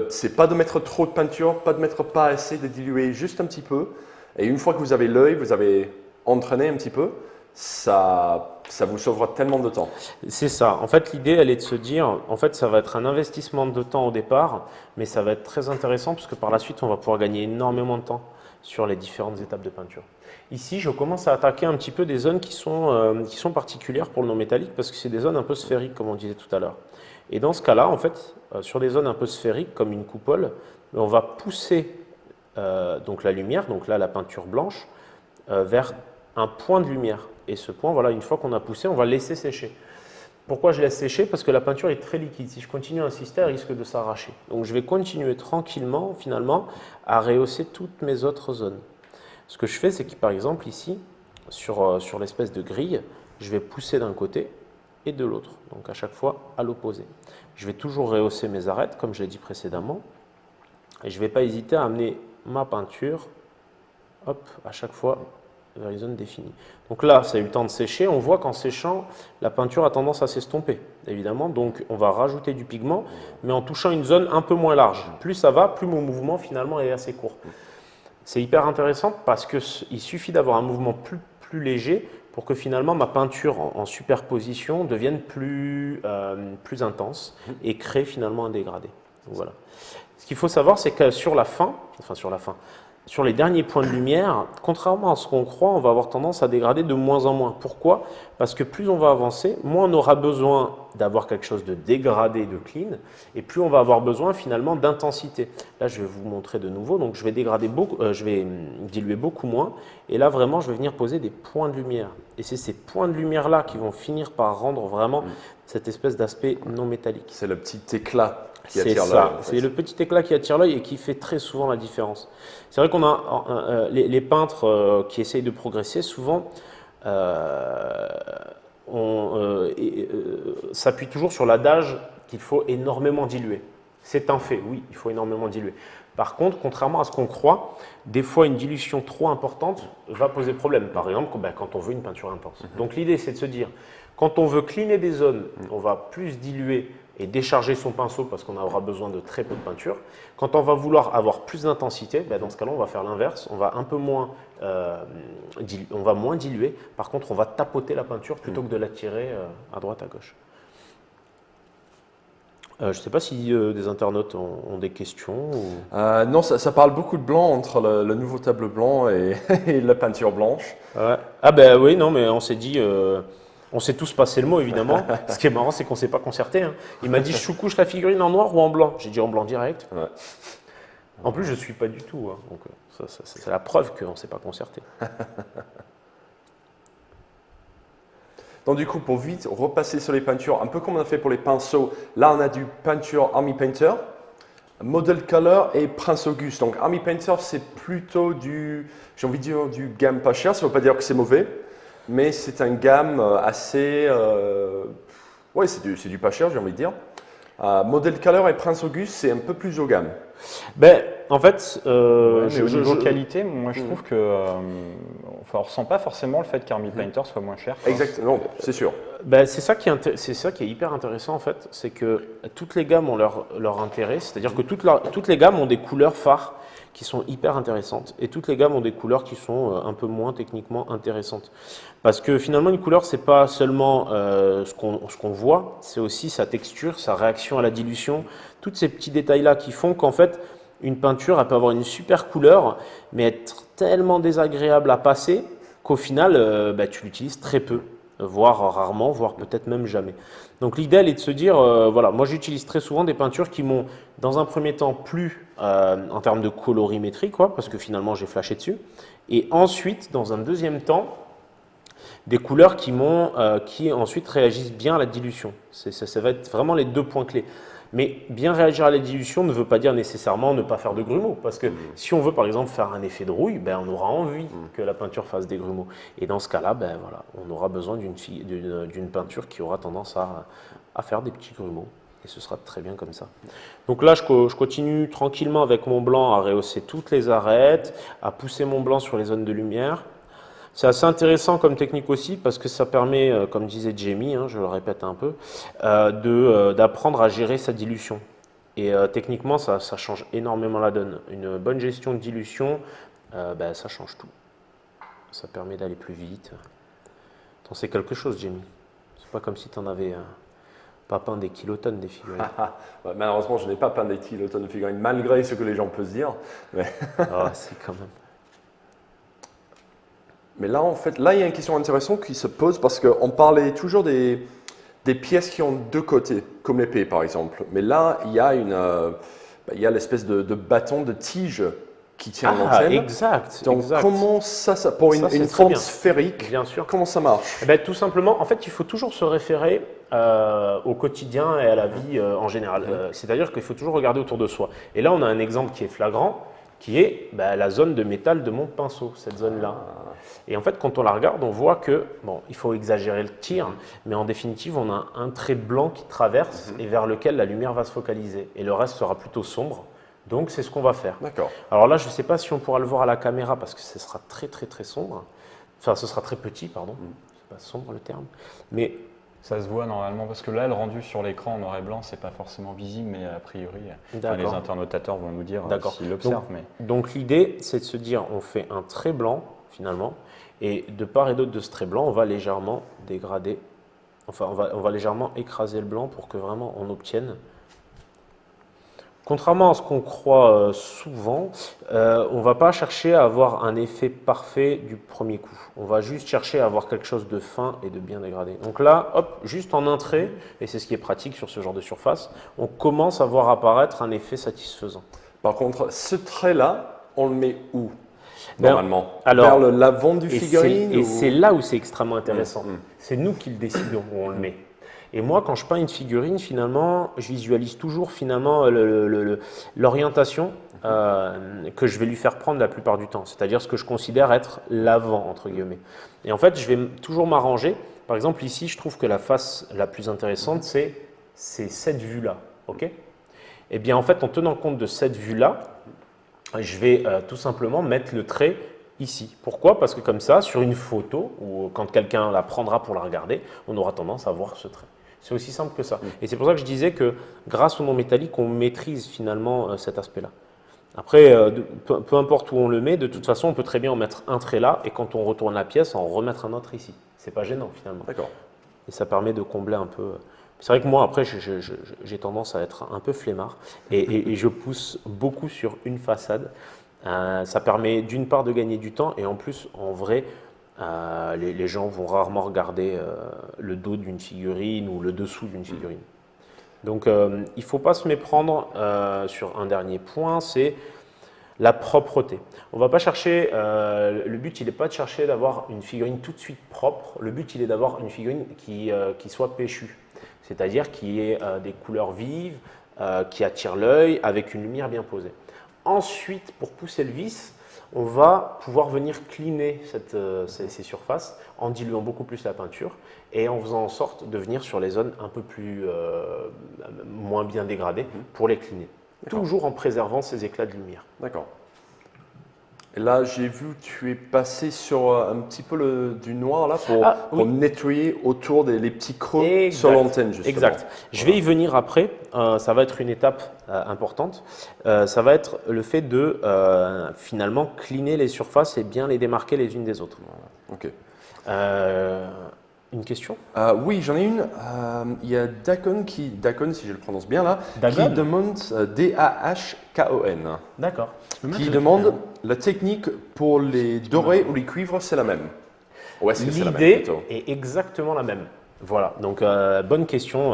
C'est pas de mettre trop de peinture, pas de mettre pas assez, de diluer juste un petit peu. Et une fois que vous avez l'œil, vous avez entraîné un petit peu, ça vous sauvera tellement de temps. C'est ça. En fait, l'idée, elle est de se dire, en fait, ça va être un investissement de temps au départ, mais ça va être très intéressant parce que par la suite, on va pouvoir gagner énormément de temps sur les différentes étapes de peinture. Ici, je commence à attaquer un petit peu des zones qui sont particulières pour le non métallique parce que c'est des zones un peu sphériques, comme on disait tout à l'heure. Et dans ce cas-là, en fait, sur des zones un peu sphériques, comme une coupole, on va pousser donc la lumière, donc là la peinture blanche, vers un point de lumière. Et ce point, voilà, une fois qu'on a poussé, on va laisser sécher. Pourquoi je laisse sécher? Parce que la peinture est très liquide. Si je continue à insister, elle risque de s'arracher. Donc je vais continuer tranquillement, finalement, à rehausser toutes mes autres zones. Ce que je fais, c'est que par exemple ici, sur l'espèce de grille, je vais pousser d'un côté et de l'autre. Donc à chaque fois, à l'opposé. Je vais toujours rehausser mes arêtes, comme je l'ai dit précédemment. Et je ne vais pas hésiter à amener ma peinture, hop, à chaque fois, vers les zones définies. Donc là, ça a eu le temps de sécher. On voit qu'en séchant, la peinture a tendance à s'estomper, évidemment. Donc, on va rajouter du pigment, mais en touchant une zone un peu moins large. Plus ça va, plus mon mouvement, finalement, est assez court. C'est hyper intéressant parce qu'il suffit d'avoir un mouvement plus léger pour que finalement, ma peinture en superposition devienne plus intense et crée finalement un dégradé. Donc, voilà. Ce qu'il faut savoir, c'est que sur les derniers points de lumière, contrairement à ce qu'on croit, on va avoir tendance à dégrader de moins en moins. Pourquoi? Parce que plus on va avancer, moins on aura besoin d'avoir quelque chose de dégradé, de clean, et plus on va avoir besoin finalement d'intensité. Là, je vais vous montrer de nouveau. Donc, je vais diluer beaucoup moins, et là, vraiment, je vais venir poser des points de lumière. Et c'est ces points de lumière-là qui vont finir par rendre vraiment cette espèce d'aspect non métallique. C'est le petit éclat qui C'est attire l'œil. ça, En fait. c'est le petit éclat qui attire l'œil et qui fait très souvent la différence. C'est vrai qu'on a les peintres qui essayent de progresser, souvent s'appuient toujours sur l'adage qu'il faut énormément diluer. C'est un fait, oui, il faut énormément diluer. Par contre, contrairement à ce qu'on croit, des fois une dilution trop importante va poser problème. Par exemple, quand on veut une peinture intense. Donc l'idée, c'est de se dire, quand on veut cleaner des zones, on va plus diluer et décharger son pinceau parce qu'on aura besoin de très peu de peinture. Quand on va vouloir avoir plus d'intensité, dans ce cas-là, on va faire l'inverse. On va un peu moins, moins diluer. Par contre, on va tapoter la peinture plutôt que de la tirer à droite, à gauche. Je ne sais pas si des internautes ont des questions. Non, ça parle beaucoup de blanc entre le nouveau tableau blanc et, et la peinture blanche. Ouais. Ah ben oui, non, mais on s'est dit, on s'est tous passé le mot évidemment. Ce qui est marrant, c'est qu'on ne s'est pas concerté. Hein. Il m'a dit, je couche la figurine en noir ou en blanc. J'ai dit en blanc direct. Ouais. En plus, je ne suis pas du tout. Hein. Donc c'est la preuve qu'on ne s'est pas concerté. Donc du coup, pour vite repasser sur les peintures, un peu comme on a fait pour les pinceaux, là on a du peinture Army Painter, Model Color et Prince Auguste. Donc Army Painter, c'est plutôt j'ai envie de dire, du gamme pas cher. Ça ne veut pas dire que c'est mauvais, mais c'est un gamme assez, ouais, c'est du pas cher, j'ai envie de dire. Model Color et Prince Auguste, c'est un peu plus haut gamme. Ben, en fait, Mais au niveau qualité, moi je trouve que on ressent pas forcément le fait qu'Army Painter soit moins cher. Exactement, c'est sûr. ben, c'est ça qui est hyper intéressant en fait, c'est que toutes les gammes ont leur intérêt, c'est-à-dire que toutes les gammes ont des couleurs phares qui sont hyper intéressantes et toutes les gammes ont des couleurs qui sont un peu moins techniquement intéressantes. Parce que finalement une couleur c'est pas seulement ce qu'on voit, c'est aussi sa texture, sa réaction à la dilution, tous ces petits détails là qui font qu'en fait une peinture elle peut avoir une super couleur mais être tellement désagréable à passer qu'au final ben, tu l'utilises très peu, voire rarement, voire peut-être même jamais. Donc l'idéal est de se dire, voilà, moi j'utilise très souvent des peintures qui m'ont dans un premier temps plu en termes de colorimétrie, quoi, parce que finalement j'ai flashé dessus, et ensuite dans un deuxième temps, des couleurs qui ensuite réagissent bien à la dilution. Ça va être vraiment les deux points clés. Mais bien réagir à la dilution ne veut pas dire nécessairement ne pas faire de grumeaux. Parce que si on veut par exemple faire un effet de rouille, ben, on aura envie que la peinture fasse des grumeaux. Et dans ce cas-là, ben, voilà, on aura besoin d'une peinture qui aura tendance à faire des petits grumeaux. Et ce sera très bien comme ça. Donc là, je continue tranquillement avec mon blanc à rehausser toutes les arêtes, à pousser mon blanc sur les zones de lumière. C'est assez intéressant comme technique aussi parce que ça permet, comme disait Jamie, hein, je le répète un peu, d'apprendre à gérer sa dilution. Et techniquement, ça change énormément la donne. Une bonne gestion de dilution, ben, ça change tout. Ça permet d'aller plus vite. T'en sais quelque chose, Jamie. C'est pas comme si tu en avais pas peint des kilotonnes des figurines. Ouais, malheureusement, je n'ai pas peint des kilotonnes de figurines, malgré ce que les gens peuvent se dire. Mais... c'est quand même... Mais là, en fait, là, il y a une question intéressante qui se pose parce qu'on parlait toujours des pièces qui ont deux côtés, comme l'épée par exemple. Mais là, il y a l'espèce de bâton, de tige qui tient l'antenne. Exact. Donc, exact. comment ça pour une forme sphérique, bien sûr. comment ça marche? Eh ben, tout simplement, en fait, il faut toujours se référer au quotidien et à la vie en général. C'est-à-dire qu'il faut toujours regarder autour de soi. Et là, on a un exemple qui est flagrant, qui est la zone de métal de mon pinceau, cette zone-là. Et en fait, quand on la regarde, on voit que, bon, il faut exagérer le tir, mais en définitive, on a un trait blanc qui traverse et vers lequel la lumière va se focaliser. Et le reste sera plutôt sombre. Donc, c'est ce qu'on va faire. D'accord. Alors là, je ne sais pas si on pourra le voir à la caméra parce que ce sera très, très, très sombre. Enfin, ce sera très petit, pardon. C'est pas sombre le terme. Mais ça se voit normalement parce que là, le rendu sur l'écran en noir et blanc, c'est pas forcément visible, mais a priori, les internautateurs vont nous dire s'ils l'observent. Donc l'idée, c'est de se dire, on fait un trait blanc finalement, et de part et d'autre de ce trait blanc, on va légèrement dégrader, enfin on va légèrement écraser le blanc pour que vraiment on obtienne. Contrairement à ce qu'on croit souvent, on ne va pas chercher à avoir un effet parfait du premier coup. On va juste chercher à avoir quelque chose de fin et de bien dégradé. Donc là, hop, juste en un trait, et c'est ce qui est pratique sur ce genre de surface, on commence à voir apparaître un effet satisfaisant. Par contre, ce trait-là, on le met où normalement? Alors, vers l'avant du figurine? Et c'est là où c'est extrêmement intéressant. C'est nous qui le décidons où on le met. Et moi, quand je peins une figurine, finalement, je visualise toujours finalement l'orientation que je vais lui faire prendre la plupart du temps. C'est-à-dire ce que je considère être l'avant, entre guillemets. Et en fait, je vais toujours m'arranger. Par exemple, ici, je trouve que la face la plus intéressante, c'est cette vue-là. Okay ? Eh bien, en fait, en tenant compte de cette vue-là, je vais tout simplement mettre le trait ici. Pourquoi? Parce que comme ça, sur une photo, ou quand quelqu'un la prendra pour la regarder, on aura tendance à voir ce trait. C'est aussi simple que ça. Et c'est pour ça que je disais que grâce au non métallique, on maîtrise finalement cet aspect-là. Après, peu importe où on le met, de toute façon, on peut très bien en mettre un trait là, et quand on retourne la pièce, en remettre un autre ici. C'est pas gênant finalement. D'accord. Et ça permet de combler un peu C'est vrai que moi, après, j'ai tendance à être un peu flemmard et je pousse beaucoup sur une façade. Ça permet d'une part de gagner du temps et en plus, en vrai, les gens vont rarement regarder le dos d'une figurine ou le dessous d'une figurine. Donc, il ne faut pas se méprendre sur un dernier point, c'est la propreté. On ne va pas chercher, le but il n'est pas de chercher d'avoir une figurine tout de suite propre, le but il est d'avoir une figurine qui soit péchue, c'est-à-dire qui ait des couleurs vives, qui attire l'œil avec une lumière bien posée. Ensuite, pour pousser le vice, on va pouvoir venir cleaner ces surfaces en diluant beaucoup plus la peinture et en faisant en sorte de venir sur les zones un peu plus moins bien dégradées pour les cleaner. Toujours en préservant ces éclats de lumière. D'accord. Et là, j'ai vu que tu es passé sur un petit peu du noir là pour nettoyer autour des petits creux sur l'antenne, justement. Exact. Je vais y venir après. Ça va être une étape importante. Ça va être le fait de finalement cleaner les surfaces et bien les démarquer les unes des autres. Ok. Une question? Oui, j'en ai une. Il y a Dacon, si je le prononce bien là, Dagon qui demande D-A-H-K-O-N. D'accord. Qui demande la technique pour les dorés ou les cuivres, c'est la même. Ou est-ce que c'est la même L'idée plutôt? est exactement la même. Voilà, donc bonne question,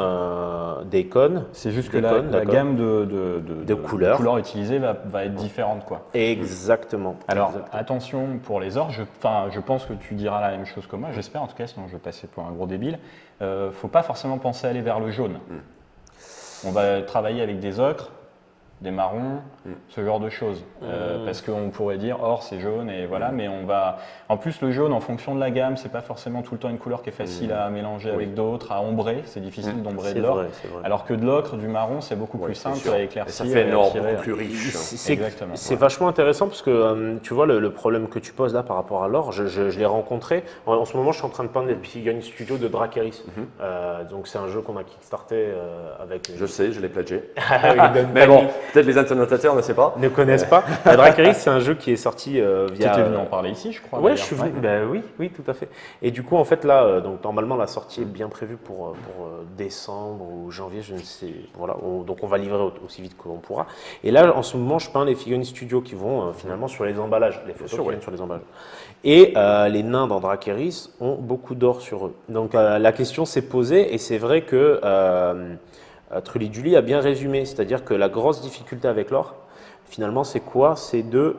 Dacon. C'est juste que la gamme de couleurs utilisées va être différente, quoi. Exactement. Alors, Exactement. attention pour les ors, je pense que tu diras la même chose que moi, j'espère en tout cas, sinon je vais passer pour un gros débile. Faut pas forcément penser à aller vers le jaune. On va travailler avec des ocres, des marrons, ce genre de choses. Parce qu'on pourrait dire or c'est jaune et voilà, mais on va. En plus, le jaune, en fonction de la gamme, c'est pas forcément tout le temps une couleur qui est facile à mélanger avec d'autres, à ombrer. C'est difficile d'ombrer de l'or. Alors que de l'ocre, du marron, c'est beaucoup plus simple à éclaircir. Et ça fait un or beaucoup plus riche. C'est vachement intéressant parce que tu vois le problème que tu poses là par rapport à l'or, je l'ai rencontré. En ce moment, je suis en train de peindre les figurines studio de Dracaris. Donc c'est un jeu qu'on a kickstarté avec. Je sais, je l'ai pledgé. Mais bon, peut-être les internautateurs ne savent pas. Ne connaissent pas. Dracaris, c'est un jeu qui est sorti via. Tu étais venu en parler ici, je crois. Ouais, je suis venu. Ben oui, tout à fait. Et du coup, en fait, là, donc normalement, la sortie est bien prévue pour décembre ou janvier, je ne sais. Voilà. Donc on va livrer aussi vite qu'on pourra. Et là, en ce moment, je peins les figurines studio qui vont finalement sur les emballages, les photos qui viennent sur les emballages. Et les nains dans Dracaris ont beaucoup d'or sur eux. Donc la question s'est posée et c'est vrai que Trulli Dulli a bien résumé, c'est-à-dire que la grosse difficulté avec l'or, finalement, c'est quoi? C'est de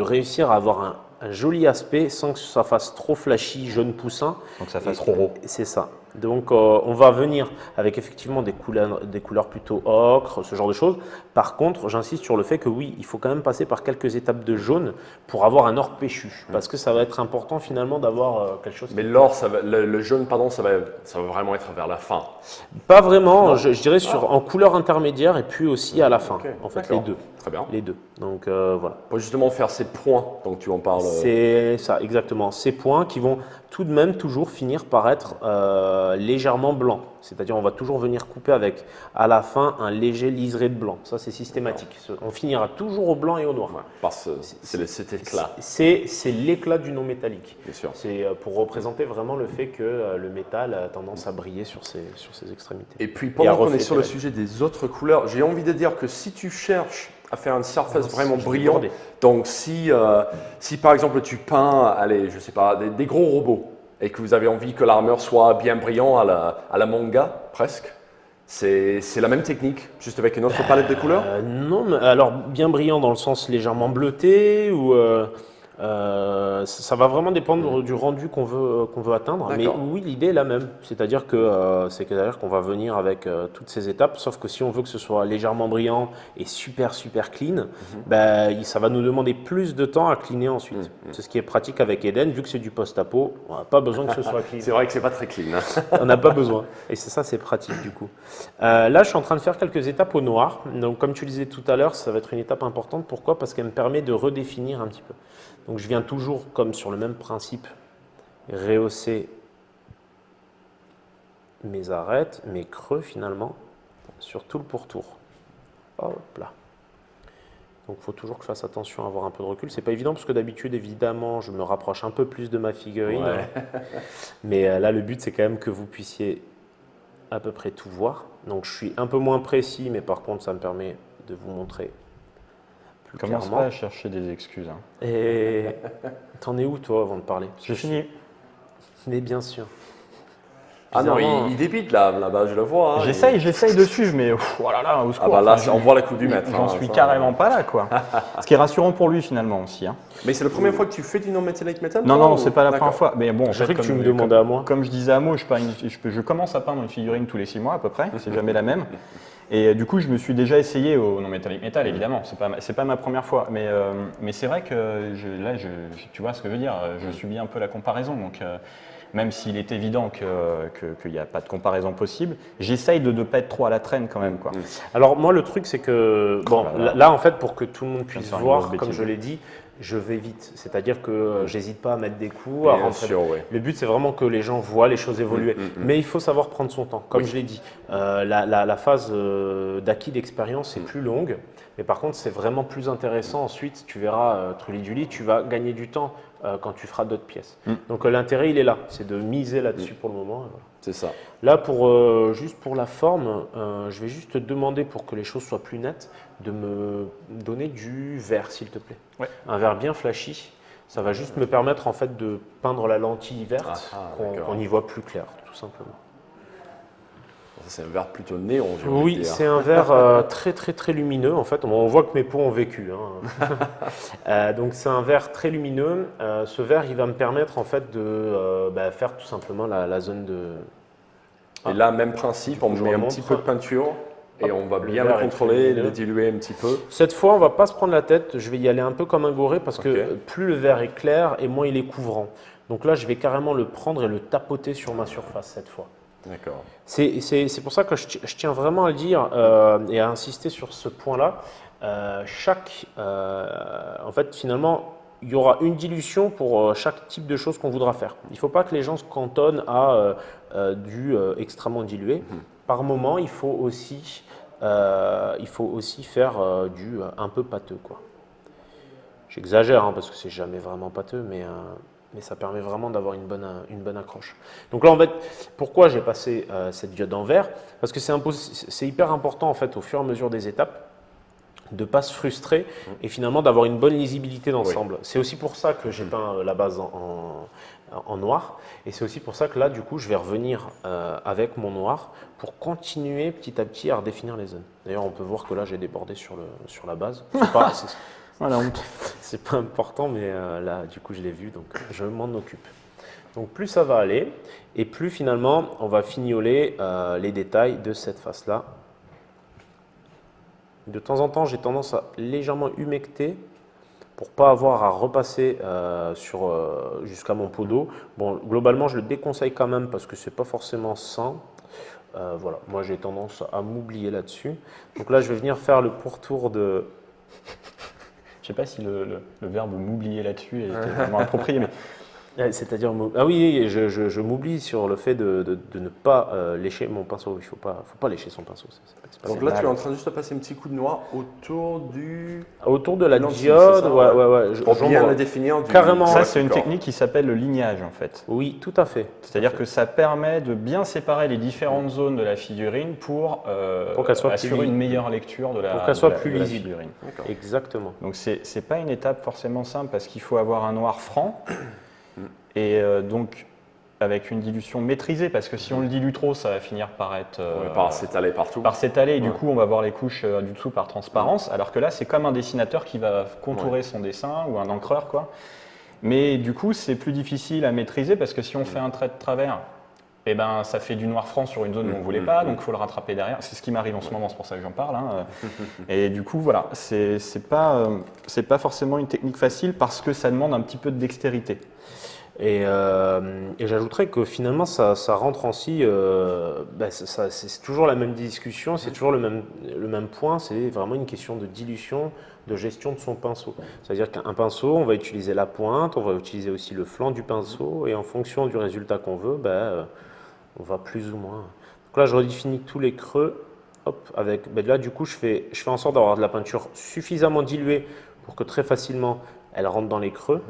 réussir à avoir un joli aspect sans que ça fasse trop flashy, jaune poussin. Donc ça fasse roro. C'est ça. Donc on va venir avec effectivement des couleurs plutôt ocre, ce genre de choses. Par contre, j'insiste sur le fait que oui, il faut quand même passer par quelques étapes de jaune pour avoir un or péchu. Parce que ça va être important finalement d'avoir quelque chose. Mais l'or, le jaune, pardon, ça va vraiment être vers la fin. Pas vraiment, je dirais en couleur intermédiaire et puis aussi à la fin. En fait, les deux. Très bien. Les deux. Donc voilà. Pour justement faire ces points dont tu en parles. C'est ça, exactement. Ces points qui vont tout de même toujours finir par être légèrement blancs. C'est-à-dire on va toujours venir couper avec à la fin un léger liseré de blanc. Ça c'est systématique. On finira toujours au blanc et au noir. Ouais, parce que c'est cet éclat. C'est l'éclat du non métallique. Bien sûr. C'est pour représenter vraiment le fait que le métal a tendance à briller sur ses extrémités. Et puis pendant qu'on est sur le sujet des autres couleurs, j'ai envie de dire que si tu cherches à faire une surface vraiment brillante, donc si par exemple tu peins, allez, je sais pas, des gros robots et que vous avez envie que l'armure soit bien brillant à la manga presque, c'est la même technique, juste avec une autre palette de couleurs? Non, mais alors bien brillant dans le sens légèrement bleuté ou ça va vraiment dépendre du rendu qu'on veut atteindre. Mais oui, l'idée est la même. C'est-à-dire qu'on va venir avec toutes ces étapes, sauf que si on veut que ce soit légèrement brillant et super clean, ça va nous demander plus de temps à cleaner ensuite. C'est ce qui est pratique avec Eden, vu que c'est du post-apo, on n'a pas besoin que ce soit clean. C'est vrai que c'est pas très clean. On n'a pas besoin. Et c'est ça, c'est pratique du coup. Là, je suis en train de faire quelques étapes au noir. Donc, comme tu le disais tout à l'heure, ça va être une étape importante. Pourquoi? Parce qu'elle me permet de redéfinir un petit peu. Donc je viens toujours, comme sur le même principe, rehausser mes arêtes, mes creux finalement, sur tout le pourtour. Hop là. Donc il faut toujours que je fasse attention à avoir un peu de recul. C'est pas évident parce que d'habitude, évidemment, je me rapproche un peu plus de ma figurine. Ouais. Mais là, le but, c'est quand même que vous puissiez à peu près tout voir. Donc je suis un peu moins précis, mais par contre ça me permet de vous montrer plus Commence clairement. pas à chercher des excuses. Hein. Et t'en es où toi avant de parler? Parce J'ai que fini. Mais bien sûr. Ah non, Bizarrement, il débite là-bas, je le vois. Hein, J'essaye de suivre, mais oh là là, au Ah secours. bah là, Enfin, on voit la coupe du maître. J'en hein, suis ça. carrément pas là, quoi. Ce qui est rassurant pour lui finalement aussi. Hein. Mais c'est la première fois que tu fais du non-métallic metal? Non, toi, non, ou- c'est pas la D'accord. première fois. Mais bon, en j'ai fait, cru que tu me demandais à moi. Comme je disais à Mo, je commence à peindre une figurine tous les 6 mois à peu près. C'est jamais la même. Et du coup, je me suis déjà essayé au non-métallic metal, évidemment. C'est pas ma première fois. Mais c'est vrai que tu vois ce que je veux dire. Je subis un peu la comparaison. Donc, même s'il est évident qu'il n'y a pas de comparaison possible, j'essaye de ne pas être trop à la traîne quand même. Quoi. Alors moi le truc c'est que bon là là. là en fait pour que tout le monde puisse faire une voir, grosse comme bêtise. je l'ai dit, je vais vite. C'est-à-dire que j'hésite pas à mettre des coups, à Bien rentrer. sûr, ouais. Le but c'est vraiment que les gens voient les choses évoluer. Mais il faut savoir prendre son temps. Comme je l'ai dit, la phase d'acquis d'expérience est plus longue. Mais par contre c'est vraiment plus intéressant. Ensuite tu verras Trulli Dulli, tu vas gagner du temps quand tu feras d'autres pièces. Donc l'intérêt il est là, c'est de miser là-dessus pour le moment. Et voilà. C'est ça. Là, juste pour la forme, je vais juste te demander, pour que les choses soient plus nettes, de me donner du vert, s'il te plaît. Ouais. Un vert bien flashy. Ça va juste me permettre en fait de peindre la lentille verte, d'accord. qu'on y voit plus clair, tout simplement. C'est un verre plutôt néon, j'ai envie de Oui, dire. c'est un vert très très très lumineux. En fait, on voit que mes peaux ont vécu. Hein. Donc c'est un vert très lumineux. Ce vert, il va me permettre en fait de faire tout simplement la zone de. Et là, même principe, on Je met un remonte. petit peu de peinture et Hop, on va le bien verre le est contrôler, lumineux. le diluer un petit peu. Cette fois, on va pas se prendre la tête. Je vais y aller un peu comme un goré parce que Ok. plus le verre est clair et moins il est couvrant. Donc là, je vais carrément le prendre et le tapoter sur ma surface cette fois. D'accord. C'est pour ça que je tiens vraiment à le dire et à insister sur ce point-là. En fait, finalement, il y aura une dilution pour chaque type de choses qu'on voudra faire. Il ne faut pas que les gens se cantonnent à du extrêmement dilué. Par moment, il faut aussi faire du un peu pâteux, quoi. J'exagère hein, parce que c'est jamais vraiment pâteux, mais ça permet vraiment d'avoir une bonne accroche. Donc là, en fait, pourquoi j'ai passé cette diode en vert? Parce que c'est hyper important en fait au fur et à mesure des étapes de ne pas se frustrer et finalement d'avoir une bonne lisibilité d'ensemble. C'est aussi pour ça que j'ai peint la base en noir et c'est aussi pour ça que là, du coup, je vais revenir avec mon noir pour continuer petit à petit à redéfinir les zones. D'ailleurs, on peut voir que là, j'ai débordé sur la base. Voilà, honte. C'est pas important, mais là, du coup, je l'ai vu, donc je m'en occupe. Donc, plus ça va aller, et plus finalement, on va fignoler les détails de cette face-là. De temps en temps, j'ai tendance à légèrement humecter pour pas avoir à repasser jusqu'à mon pot d'eau. Bon, globalement, je le déconseille quand même parce que c'est pas forcément sain. Voilà, moi j'ai tendance à m'oublier là-dessus. Donc là, je vais venir faire le pourtour de. Je sais pas si le verbe m'oublier là-dessus est vraiment approprié, mais C'est-à-dire, ah oui, je m'oublie sur le fait de ne pas lécher mon pinceau. Il faut pas lécher son pinceau. C'est pas Donc là, tu es en train de juste passer un petit coup de noir autour autour de la lentille, diode, c'est ça, ouais. pour bien j'ombre. la définir. Carrément. ça, Ouais, c'est une d'accord. technique qui s'appelle le lignage en fait. Oui, tout à fait. C'est-à-dire que ça permet de bien séparer les différentes zones de la figurine pour qu'elle soit assurer plus une meilleure lecture de la, pour qu'elle soit de la- plus de la lisible. figurine. D'accord. Exactement. Donc c'est pas une étape forcément simple parce qu'il faut avoir un noir franc et donc avec une dilution maîtrisée parce que si on le dilue trop, ça va finir par être Par s'étaler partout. par s'étaler et du Ouais. coup on va voir les couches du dessous par transparence, alors que là c'est comme un dessinateur qui va contourer son dessin ou un encreur quoi. Mais du coup c'est plus difficile à maîtriser parce que si on fait un trait de travers, eh ben, ça fait du noir franc sur une zone où on ne voulait pas, donc il faut le rattraper derrière. C'est ce qui m'arrive en ce moment, c'est pour ça que j'en parle. Hein. Et du coup, voilà, c'est pas forcément une technique facile parce que ça demande un petit peu de dextérité. Et j'ajouterais que finalement, ça rentre ainsi, c'est toujours la même discussion, c'est toujours le même point, c'est vraiment une question de dilution, de gestion de son pinceau. C'est-à-dire qu'un pinceau, on va utiliser la pointe, on va utiliser aussi le flanc du pinceau, et en fonction du résultat qu'on veut, on va plus ou moins. Donc là, je redéfinis tous les creux. Hop, là, du coup, je fais en sorte d'avoir de la peinture suffisamment diluée pour que très facilement, elle rentre dans les creux.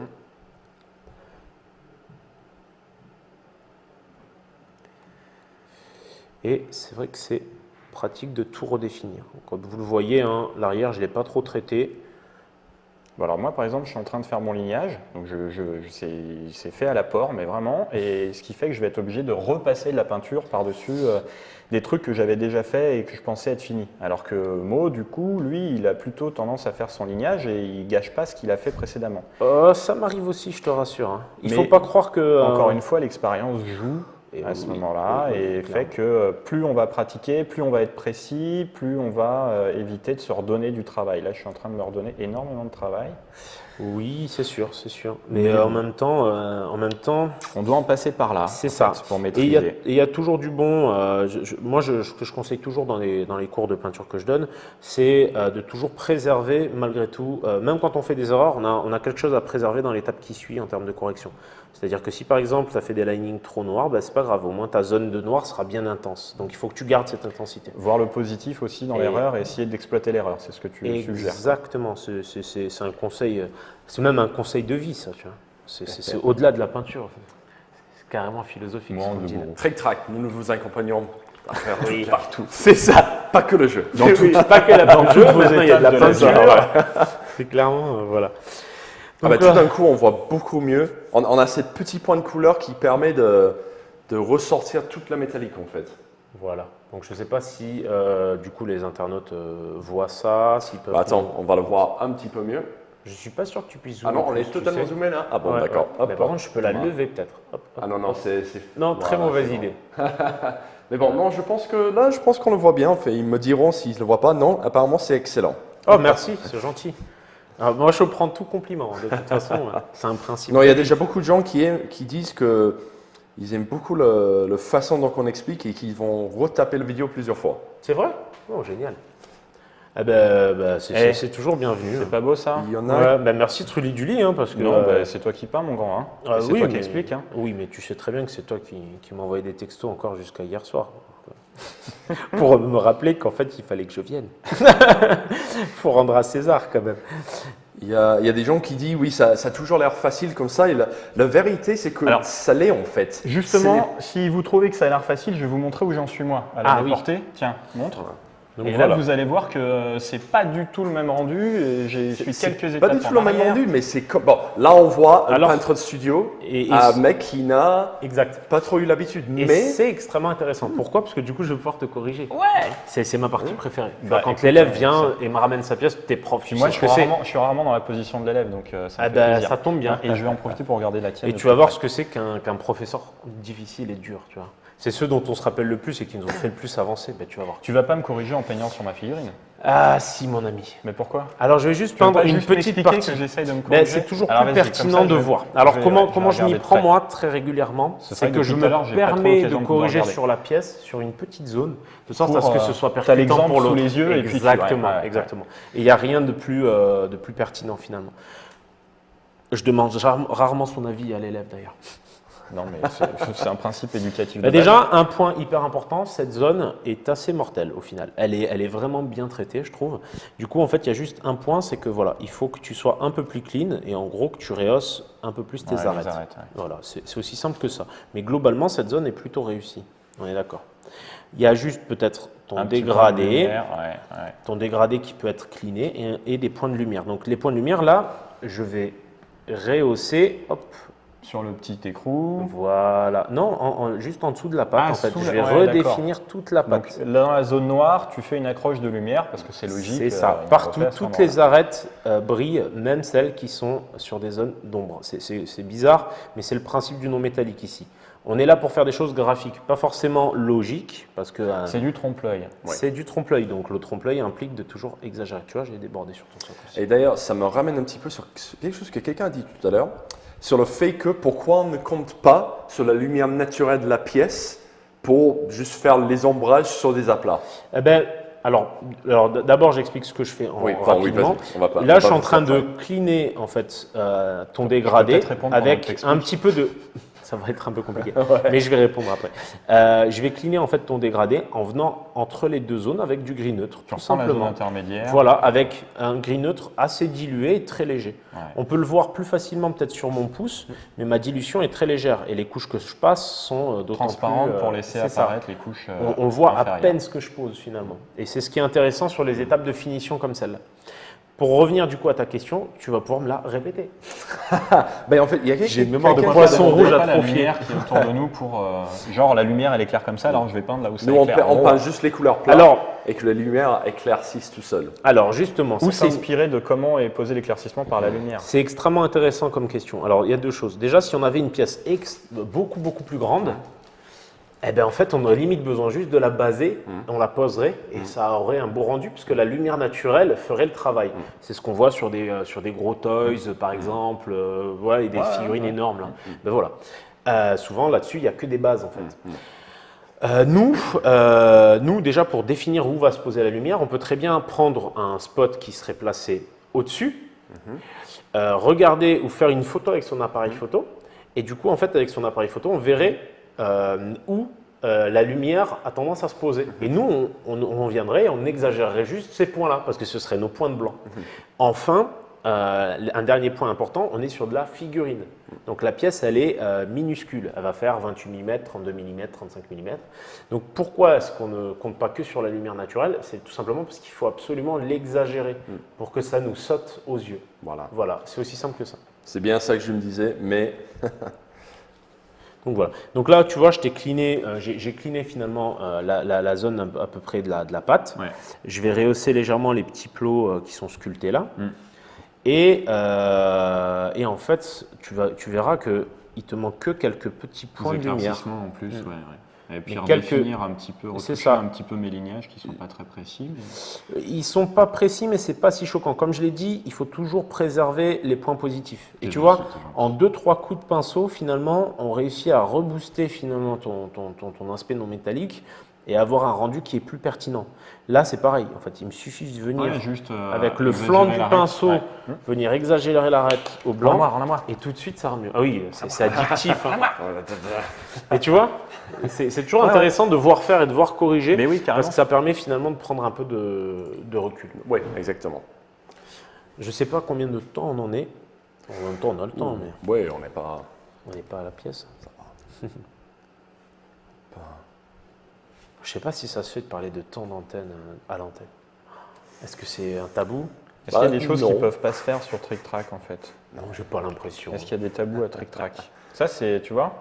Et c'est vrai que c'est pratique de tout redéfinir. Comme vous le voyez, hein, l'arrière, je ne l'ai pas trop traité. Bon, alors moi, par exemple, je suis en train de faire mon lignage, donc c'est fait à l'apport, mais vraiment, et ce qui fait que je vais être obligé de repasser de la peinture par-dessus des trucs que j'avais déjà fait et que je pensais être fini. Alors que Mo, du coup, lui, il a plutôt tendance à faire son lignage et il gâche pas ce qu'il a fait précédemment. Ça m'arrive aussi, je te rassure. Hein. Il ne Mais faut pas croire que… Encore une fois, l'expérience joue à ce moment-là et fait que plus on va pratiquer, plus on va être précis, plus on va éviter de se redonner du travail. Là, je suis en train de me redonner énormément de travail. Oui, c'est sûr, c'est sûr. Mais en même temps, on doit en passer par là. C'est ça. Pour Et maîtriser. il y a toujours du bon. Ce que je conseille toujours dans les cours de peinture que je donne, c'est de toujours préserver malgré tout. Même quand on fait des erreurs, on a quelque chose à préserver dans l'étape qui suit en termes de correction. C'est-à-dire que si par exemple tu as fait des linings trop noirs, bah, c'est pas grave. Au moins ta zone de noir sera bien intense. Donc il faut que tu gardes cette intensité. Voir le positif aussi dans l'erreur et essayer d'exploiter l'erreur. C'est ce que tu suggères. Exactement. C'est un conseil. C'est même un conseil de vie, ça. Tu vois. C'est au-delà de la peinture. C'est carrément philosophique. Moi, ce qu'on dit, là. Trick track, nous vous accompagnons à faire Oui, partout. C'est ça, pas que le jeu. Dans pas que la peinture, vos maintenant il y a de la étapes de peinture. laser, C'est clairement, voilà. Ah bah, Donc, tout d'un coup, on voit beaucoup mieux. On a ces petits points de couleur qui permet de ressortir toute la métallique en fait. Voilà. Donc je ne sais pas si du coup les internautes voient ça, s'ils peuvent. Bah, attends, on va le voir un petit peu mieux. Je suis pas sûr que tu puisses Ah zoomer. non, on est plus, totalement tu sais. zoomé là. Ah bon, Ouais, d'accord. ouais. Hop, Mais par hop. contre, je peux la Voilà. lever peut-être. Hop, hop. Ah non, non, c'est. Non, très Voilà, mauvaise c'est idée. Mais bon, non, je pense que là, je pense qu'on le voit bien. En fait, ils me diront s'ils ne le voient pas. Non, apparemment, c'est excellent. Oh, merci, c'est gentil. Alors, moi, je prends tout compliment. De toute façon, c'est un principe. Non, il y a déjà beaucoup de gens qui disent que ils aiment beaucoup la façon dont on explique et qu'ils vont retaper la vidéo plusieurs fois. C'est vrai? Oh, génial. Eh ben, c'est toujours bienvenu. C'est pas beau ça? Il y en a. Ouais, ben, merci Trulli-Dulli, hein, parce que. Non, c'est toi qui peins, mon grand. Hein. Ah, C'est oui, toi qui mais- explique. Hein. Oui, mais tu sais très bien que c'est toi qui m'as envoyé des textos encore jusqu'à hier soir. Pour me rappeler qu'en fait, il fallait que je vienne. Faut rendre à César quand même. Il y a des gens qui disent oui, ça a toujours l'air facile comme ça. Et la vérité, c'est que Alors, ça l'est en fait. Justement, si vous trouvez que ça a l'air facile, je vais vous montrer où j'en suis moi. À la Ah oui. portée. Tiens, montre. Donc Et voilà. là, vous allez voir que c'est pas du tout le même rendu. Et j'ai suis C'est quelques pas étapes du tout le en même arrière. rendu, mais c'est comme. Bon, là, on voit un Alors- peintre de studio, Et- un mec qui n'a Exact. pas trop eu l'habitude. Et Mais c'est extrêmement intéressant. Pourquoi? Parce que du coup, je vais pouvoir te corriger. Ouais. C'est ma partie préférée. Bah, Quand écoute, l'élève vient et me ramène sa pièce, t'es prof. Puis tu moi, sais je ce que c'est. suis rarement dans la position de l'élève, donc ça me Ah fait bah, plaisir. ça tombe bien. Et je vais en profiter pour regarder la tienne. Et tu vas voir ce que c'est qu'un professeur difficile et dur, tu vois. C'est ceux dont on se rappelle le plus et qui nous ont fait le plus avancer. Ben, tu vas voir. Tu vas pas me corriger en peignant sur ma figurine. Ah si, mon ami. Mais pourquoi? Alors, je vais juste Tu veux peindre pas une juste petite m'expliquer partie. que j'essaye de me Ben, corriger. c'est toujours Alors, plus vas-y, comme pertinent ça, de je- voir. Alors, je vais comment je regarder m'y de prends, près. moi, très régulièrement, C'est c'est vrai que que je tout à l'heure, me j'ai pas trop permets de l'occasion de corriger regarder. sur la pièce, sur une petite zone, de sorte Pour, à ce que ce soit t'as percutant l'exemple pour sous l'autre. les yeux et puis tu- Exactement, ouais, ouais, exactement. Et il n'y a rien de plus pertinent, finalement. Je demande rarement son avis à l'élève, d'ailleurs. Non, mais c'est un principe éducatif. Bah de base. déjà, un point hyper important, cette zone est assez mortelle au final. Elle est vraiment bien traitée, je trouve. Du coup, en fait, il y a juste un point, c'est que voilà, il faut que tu sois un peu plus clean et en gros que tu rehausses un peu plus tes Ouais, les arêtes. arêtes, ouais. Voilà, c'est aussi simple que ça. Mais globalement, cette zone est plutôt réussie. On est d'accord. Il y a juste peut-être ton Un petit point de dégradé, lumière, ouais. ton dégradé qui peut être cleané et des points de lumière. Donc les points de lumière, là, je vais rehausser, hop, Sur le petit écrou. voilà. Non, juste en dessous de la pâte, Ah, en fait. sous Je la- vais ouais, redéfinir toute la Donc pâte. là, dans la zone noire, tu fais une accroche de lumière parce que c'est logique. C'est ça. il Partout, faut faire à ce toutes moment-là. les arêtes brillent, même celles qui sont sur des zones d'ombre. C'est bizarre, mais c'est le principe du non métallique ici. On est là pour faire des choses graphiques, pas forcément logiques, parce que C'est du trompe-l'œil. c'est du trompe-l'œil. Donc le trompe-l'œil implique de toujours exagérer. Tu vois, j'ai débordé sur ton sac aussi. Et d'ailleurs, ça me ramène un petit peu sur quelque chose que quelqu'un a dit tout à l'heure, sur le fait que pourquoi on ne compte pas sur la lumière naturelle de la pièce pour juste faire les ombrages sur des aplats. Eh ben, alors d'abord, j'explique ce que je fais rapidement. vas-y, on va pas. Là, on je suis va en train faire de cleaner en fait ton dégradé peut-être répondre pendant le avec t'expliques. un petit peu de. Ça va être un peu compliqué, Ouais. mais je vais répondre après. Je vais cleaner en fait ton dégradé en venant entre les deux zones avec du gris neutre, Tu tout ressens la zone simplement. intermédiaire. Voilà, avec un gris neutre assez dilué et très léger. Ouais. On peut le voir plus facilement peut-être sur mon pouce, mais ma dilution est très légère et les couches que je passe sont d'autant Transparente plus, pour laisser c'est ça. apparaître les couches On voit à inférieures. peine ce que je pose finalement. Et c'est ce qui est intéressant sur les étapes de finition comme celle-là. Pour revenir du coup à ta question, tu vas pouvoir me la répéter. Ben, en fait, il y a J'ai une quelqu'un mémoire de qui a poisson demandé- rouge à pas la trophier. lumière qui est autour de nous pour genre la lumière elle éclaire comme ça, alors je vais peindre là où ça Nous, on, éclaire. on peint juste les couleurs plates Alors, et que la lumière éclaircisse tout seul. alors justement, Ou c'est s'inspirer de comment est posé l'éclaircissement par la lumière. c'est extrêmement intéressant comme question. Alors, il y a deux choses. Déjà, si on avait une pièce beaucoup plus grande, eh ben, en fait, on aurait limite besoin juste de la baser, on la poserait et ça aurait un beau rendu puisque la lumière naturelle ferait le travail. C'est ce qu'on voit sur des gros toys, par exemple, voilà, et des figurines énormes. Là. Ben, voilà. Souvent, là-dessus, il n'y a que des bases, en fait. Nous, déjà, pour définir où va se poser la lumière, on peut très bien prendre un spot qui serait placé au-dessus, regarder ou faire une photo avec son appareil photo. Et du coup, en fait, avec son appareil photo, on verrait où la lumière a tendance à se poser. Et nous, on viendrait et on exagérerait juste ces points-là, parce que ce seraient nos points de blanc. Enfin, un dernier point important, on est sur de la figurine. Donc la pièce, elle est minuscule. Elle va faire 28 mm, 32 mm, 35 mm. Donc pourquoi est-ce qu'on ne compte pas que sur la lumière naturelle? C'est tout simplement parce qu'il faut absolument l'exagérer pour que ça nous saute aux yeux. Voilà. Voilà, c'est aussi simple que ça. C'est bien ça que je me disais, mais Donc voilà. Donc là, tu vois, je t'ai cleané, j'ai cleané finalement la zone à peu près de la pâte. Ouais. Je vais rehausser légèrement les petits plots qui sont sculptés là. Et en fait, tu verras qu'il te manque que quelques petits points de lumière. Éclaircissements en plus, ouais. Et puis Mais redéfinir un petit peu, c'est retoucher ça. un petit peu mes lignages qui ne sont pas très précis. Mais... Ils sont pas précis, mais c'est pas si choquant. Comme je l'ai dit, il faut toujours préserver les points positifs. Et C'est tu gentil, vois, c'est gentil. en 2-3 coups de pinceau, finalement, on réussit à rebooster finalement ton aspect non métallique et avoir un rendu qui est plus pertinent. Là, c'est pareil. En fait, il me suffit de venir Ouais, juste, avec le exagérer flanc du l'arête. pinceau, Ouais. venir exagérer l'arête au blanc. Rends-moi. Et tout de suite, ça rend mieux. Ah oui, c'est addictif. Hein. Et tu vois, c'est toujours intéressant de voir faire et de voir corriger. Mais oui, carrément. Parce que ça permet finalement de prendre un peu de recul. oui, exactement. Je ne sais pas combien de temps on en est. En même temps, on a le temps, mais Oui, on n'est pas. on n'est pas à la pièce. Je ne sais pas si ça se fait de parler de temps d'antenne à l'antenne. Est-ce que c'est un tabou? Est-ce qu'il y a des Bah, choses non. qui ne peuvent pas se faire sur Trick Track en fait? Non, j'ai pas l'impression. Est-ce qu'il y a des tabous à Trick Track? Ça, c'est, tu vois,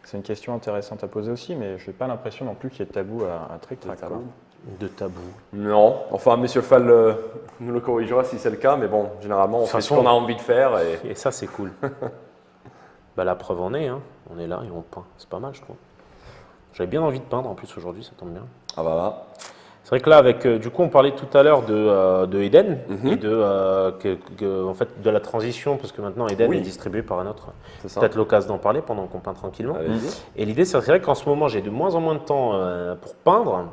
c'est une question intéressante à poser aussi, mais je n'ai pas l'impression non plus qu'il y ait de tabou à Trick Track. quoi. De tabou. Non, enfin, Monsieur Fall nous le corrigera si c'est le cas, mais bon, généralement, on fait ce façon- qu'on a envie de faire et Et ça, c'est cool. Bah, la preuve en est, hein. On est là et on peint. C'est pas mal, je trouve. J'avais bien envie de peindre en plus aujourd'hui, ça tombe bien. ah bah, C'est vrai que là, avec, du coup, on parlait tout à l'heure de Eden et en fait, de la transition, parce que maintenant Eden Oui. est distribué par un autre. c'est ça. Peut-être l'occasion d'en parler pendant qu'on peint tranquillement. Allez-y. Et l'idée, c'est vrai qu'en ce moment, j'ai de moins en moins de temps pour peindre,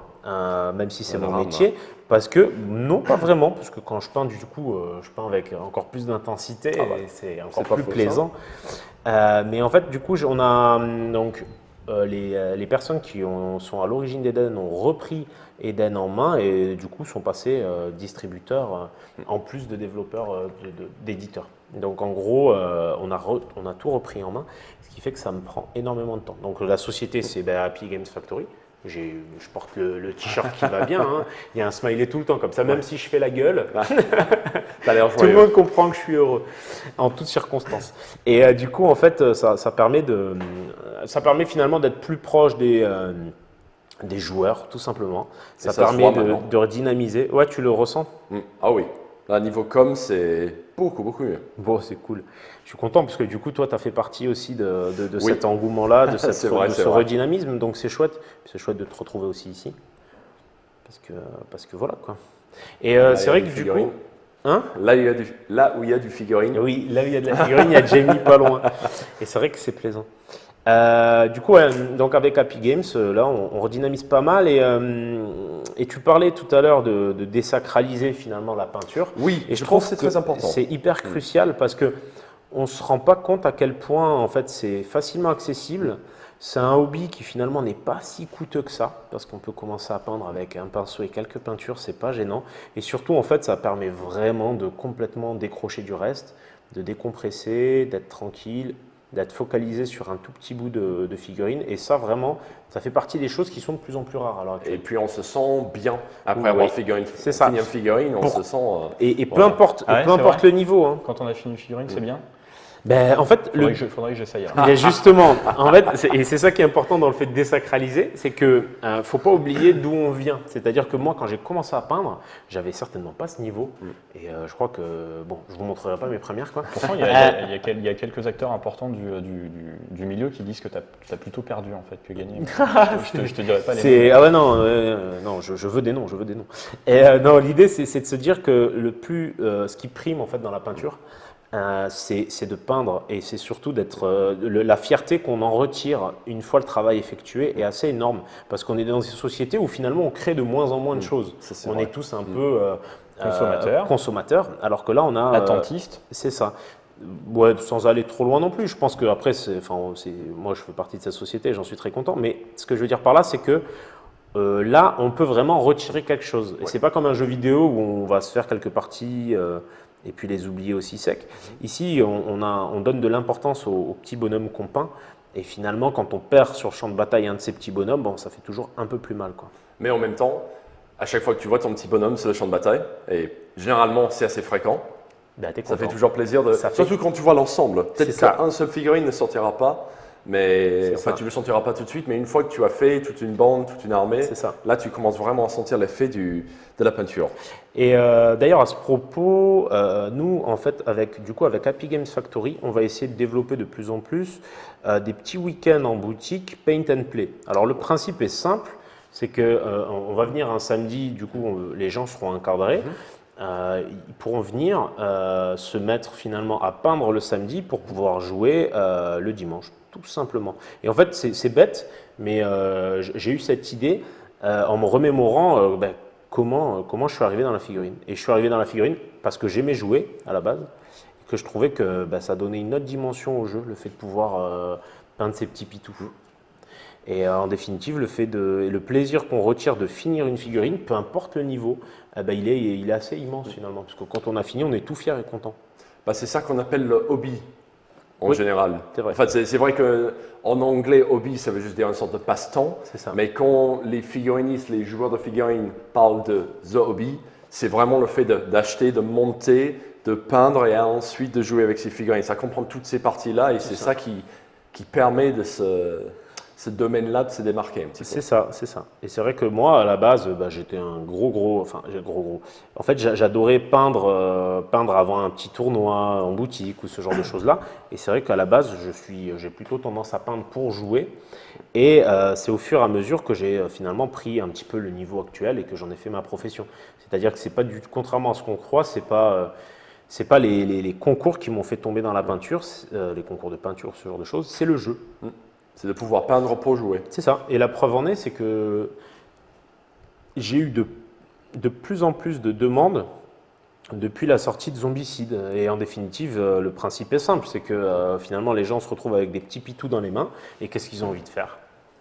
même si c'est Un mon drame, métier, parce que, non, pas vraiment, parce que quand je peins, du coup, je peins avec encore plus d'intensité Ah bah, et c'est encore c'est pas plus faux, ça. plaisant. Mais en fait, du coup, on a donc les personnes qui sont à l'origine d'Eden ont repris Eden en main et du coup sont passés distributeurs en plus de développeurs, d'éditeurs. Donc en gros, on a tout repris en main, ce qui fait que ça me prend énormément de temps. Donc la société, c'est Happy Games Factory. Je porte le t-shirt qui va bien. Hein. Il y a un smiley tout le temps comme ça, même si je fais la gueule. T'as l'air Tout le joyeux. monde comprend que je suis heureux en toutes circonstances. Et du coup, en fait, ça permet finalement d'être plus proche des joueurs, tout simplement. Ça ça se permet voit de maintenant. redynamiser. Ouais, tu le ressens? Ah oui, là, niveau com, c'est beaucoup mieux. Bon, c'est cool. Je suis content parce que du coup, toi, tu as fait partie aussi de Oui. cet engouement-là, de, C'est vrai, de c'est ce vrai. redynamisme. Donc, c'est chouette. C'est chouette de te retrouver aussi ici. Parce que voilà, quoi. Et Là, il y c'est a vrai du que du figurine. coup... Hein? Là où il y a du figurine. Oui, là où il y a de la figurine, il y a Jamie pas loin. Et c'est vrai que c'est plaisant. Du coup, ouais, donc avec Happy Games, là, on redynamise pas mal. Et tu parlais tout à l'heure de désacraliser finalement la peinture. Oui, Et je trouve que c'est que très important. C'est hyper crucial parce que on ne se rend pas compte à quel point en fait c'est facilement accessible. C'est un hobby qui finalement n'est pas si coûteux que ça, parce qu'on peut commencer à peindre avec un pinceau et quelques peintures, c'est pas gênant. Et surtout en fait ça permet vraiment de complètement décrocher du reste, de décompresser, d'être tranquille, d'être focalisé sur un tout petit bout de figurine. Et ça vraiment, ça fait partie des choses qui sont de plus en plus rares à l'heure actuelle. Et puis on se sent bien après Oui, avoir oui. fini ça. une figurine, on se sent. Et peu voilà. importe, Ah ouais, peu c'est importe vrai le niveau. Hein. Quand on a fini une figurine, c'est bien. Ben, en fait, Faudrait que j'essaye. Mais justement, en fait, et c'est ça qui est important dans le fait de désacraliser, c'est que faut pas oublier d'où on vient. C'est-à-dire que moi, quand j'ai commencé à peindre, j'avais certainement pas ce niveau. Et je crois que, bon, je vous montrerai pas mes premières, quoi. Pourtant, il y a quelques acteurs importants du milieu qui disent que tu as plutôt perdu en fait que gagné. Je te dirais pas les noms. Ah ouais, non, non, je veux des noms, je veux des noms. Et non, l'idée, c'est de se dire que ce qui prime en fait dans la peinture, c'est de peindre et c'est surtout d'être la fierté qu'on en retire une fois le travail effectué est assez énorme parce qu'on est dans une société où finalement on crée de moins en moins de choses. C'est On vrai. est tous un peu Consommateurs, alors que là on a attentistes. c'est ça. Ouais, sans aller trop loin non plus. Je pense que après, moi je fais partie de cette société, j'en suis très content. Mais ce que je veux dire par là, c'est que là, on peut vraiment retirer quelque chose. Et c'est pas comme un jeu vidéo où on va se faire quelques parties et puis les oublier aussi secs. Ici, on donne de l'importance aux petits bonhommes qu'on peint. Et finalement, quand on perd sur le champ de bataille un de ces petits bonhommes, bon, ça fait toujours un peu plus mal, quoi. Mais en même temps, à chaque fois que tu vois ton petit bonhomme sur le champ de bataille, et généralement c'est assez fréquent, Ben, t'es ça content. fait toujours plaisir de. Ça fait- Surtout quand tu vois l'ensemble. C'est Peut-être ça. qu'un seul figurine ne sortira pas, mais C'est ça. tu ne le sentiras pas tout de suite. Mais une fois que tu as fait toute une bande, toute une armée, C'est ça. là tu commences vraiment à sentir l'effet de la peinture. Et d'ailleurs, à ce propos, nous, en fait, avec Happy Games Factory, on va essayer de développer de plus en plus des petits week-ends en boutique Paint and Play. Alors, le principe est simple, c'est que on va venir un samedi, du coup, les gens seront encadrés. Ils pourront venir se mettre finalement à peindre le samedi pour pouvoir jouer le dimanche, tout simplement. Et en fait, c'est bête, mais j'ai eu cette idée en me remémorant comment je suis arrivé dans la figurine. Et je suis arrivé dans la figurine parce que j'aimais jouer à la base, et que je trouvais que ça donnait une autre dimension au jeu, le fait de pouvoir peindre ces petits pitous. Et en définitive, le plaisir qu'on retire de finir une figurine, peu importe le niveau, il est assez immense finalement. Parce que quand on a fini, on est tout fier et content. Bah, c'est ça qu'on appelle le hobby en Oui, général. c'est vrai. En fait, c'est vrai qu'en anglais, hobby, ça veut juste dire une sorte de passe-temps. C'est ça. Mais quand les figurinistes, les joueurs de figurines parlent de the hobby, c'est vraiment le fait d'acheter, de monter, de peindre et ensuite de jouer avec ces figurines. Ça comprend toutes ces parties-là et c'est ça qui permet de ce domaine-là de se démarquer un petit peu. C'est ça, c'est ça. Et c'est vrai que moi, à la base, j'étais un gros. En fait, j'adorais peindre avant un petit tournoi en boutique ou ce genre de choses-là. Et c'est vrai qu'à la base, j'ai plutôt tendance à peindre pour jouer. Et c'est au fur et à mesure que j'ai finalement pris un petit peu le niveau actuel et que j'en ai fait ma profession. C'est-à-dire que c'est pas contrairement à ce qu'on croit, c'est pas les concours qui m'ont fait tomber dans la peinture, les concours de peinture, ce genre de choses, c'est le jeu. C'est de pouvoir peindre pour jouer. C'est ça. Et la preuve en est, c'est que j'ai eu de plus en plus de demandes depuis la sortie de Zombicide. Et en définitive, le principe est simple, c'est que finalement les gens se retrouvent avec des petits pitous dans les mains. Et qu'est-ce qu'ils ont envie de faire?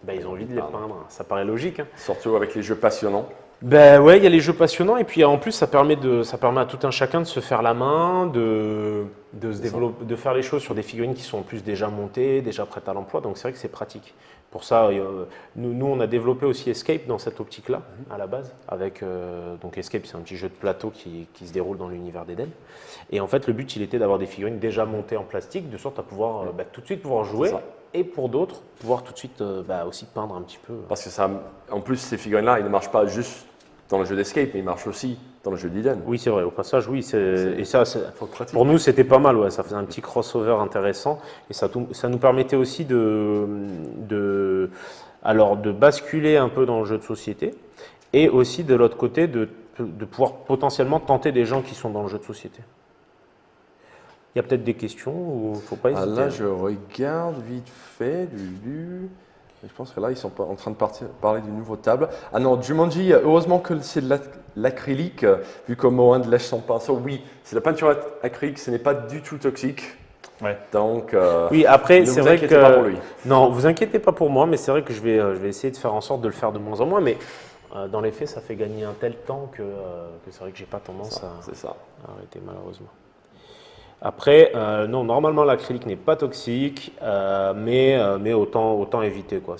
Ils ont envie de les peindre. Ça paraît logique, hein. Surtout avec les jeux passionnants. Ouais, il y a les jeux passionnants et puis en plus ça permet à tout un chacun de se faire la main, de se développer, de faire les choses sur des figurines qui sont en plus déjà montées, déjà prêtes à l'emploi. Donc c'est vrai que c'est pratique. Pour ça, nous on a développé aussi Escape dans cette optique-là à la base. Donc Escape, c'est un petit jeu de plateau qui se déroule dans l'univers d'Eden. Et en fait, le but il était d'avoir des figurines déjà montées en plastique, de sorte à pouvoir tout de suite pouvoir jouer. Et pour d'autres, pouvoir tout de suite aussi peindre un petit peu. Parce que en plus, ces figurines-là, ils ne marchent pas juste dans le jeu d'Escape, mais ils marchent aussi dans le jeu d'Eden. Oui, c'est vrai. Au passage, oui. Et Pour nous, c'était pas mal. Ouais. Ça faisait un petit crossover intéressant. Et ça nous permettait aussi de basculer un peu dans le jeu de société. Et aussi, de l'autre côté, de pouvoir potentiellement tenter des gens qui sont dans le jeu de société. Il y a peut-être des questions ou il ne faut pas hésiter. Là, je regarde vite fait. Je pense que là, ils sont en train de parler d'une nouvelle table. Ah non, Jumanji, heureusement que c'est de l'acrylique, vu que Mohan lèche son pinceau. Oui, c'est la peinture acrylique, ce n'est pas du tout toxique. Ouais. Donc, Oui, après, ne c'est vous vrai inquiétez pas pour que. lui. Non, vous inquiétez pas pour moi, mais c'est vrai que je vais essayer de faire en sorte de le faire de moins en moins. Mais dans les faits, ça fait gagner un tel temps que c'est vrai que j'ai pas tendance C'est ça. à arrêter, malheureusement. Après, non, normalement, l'acrylique n'est pas toxique, mais autant éviter, quoi.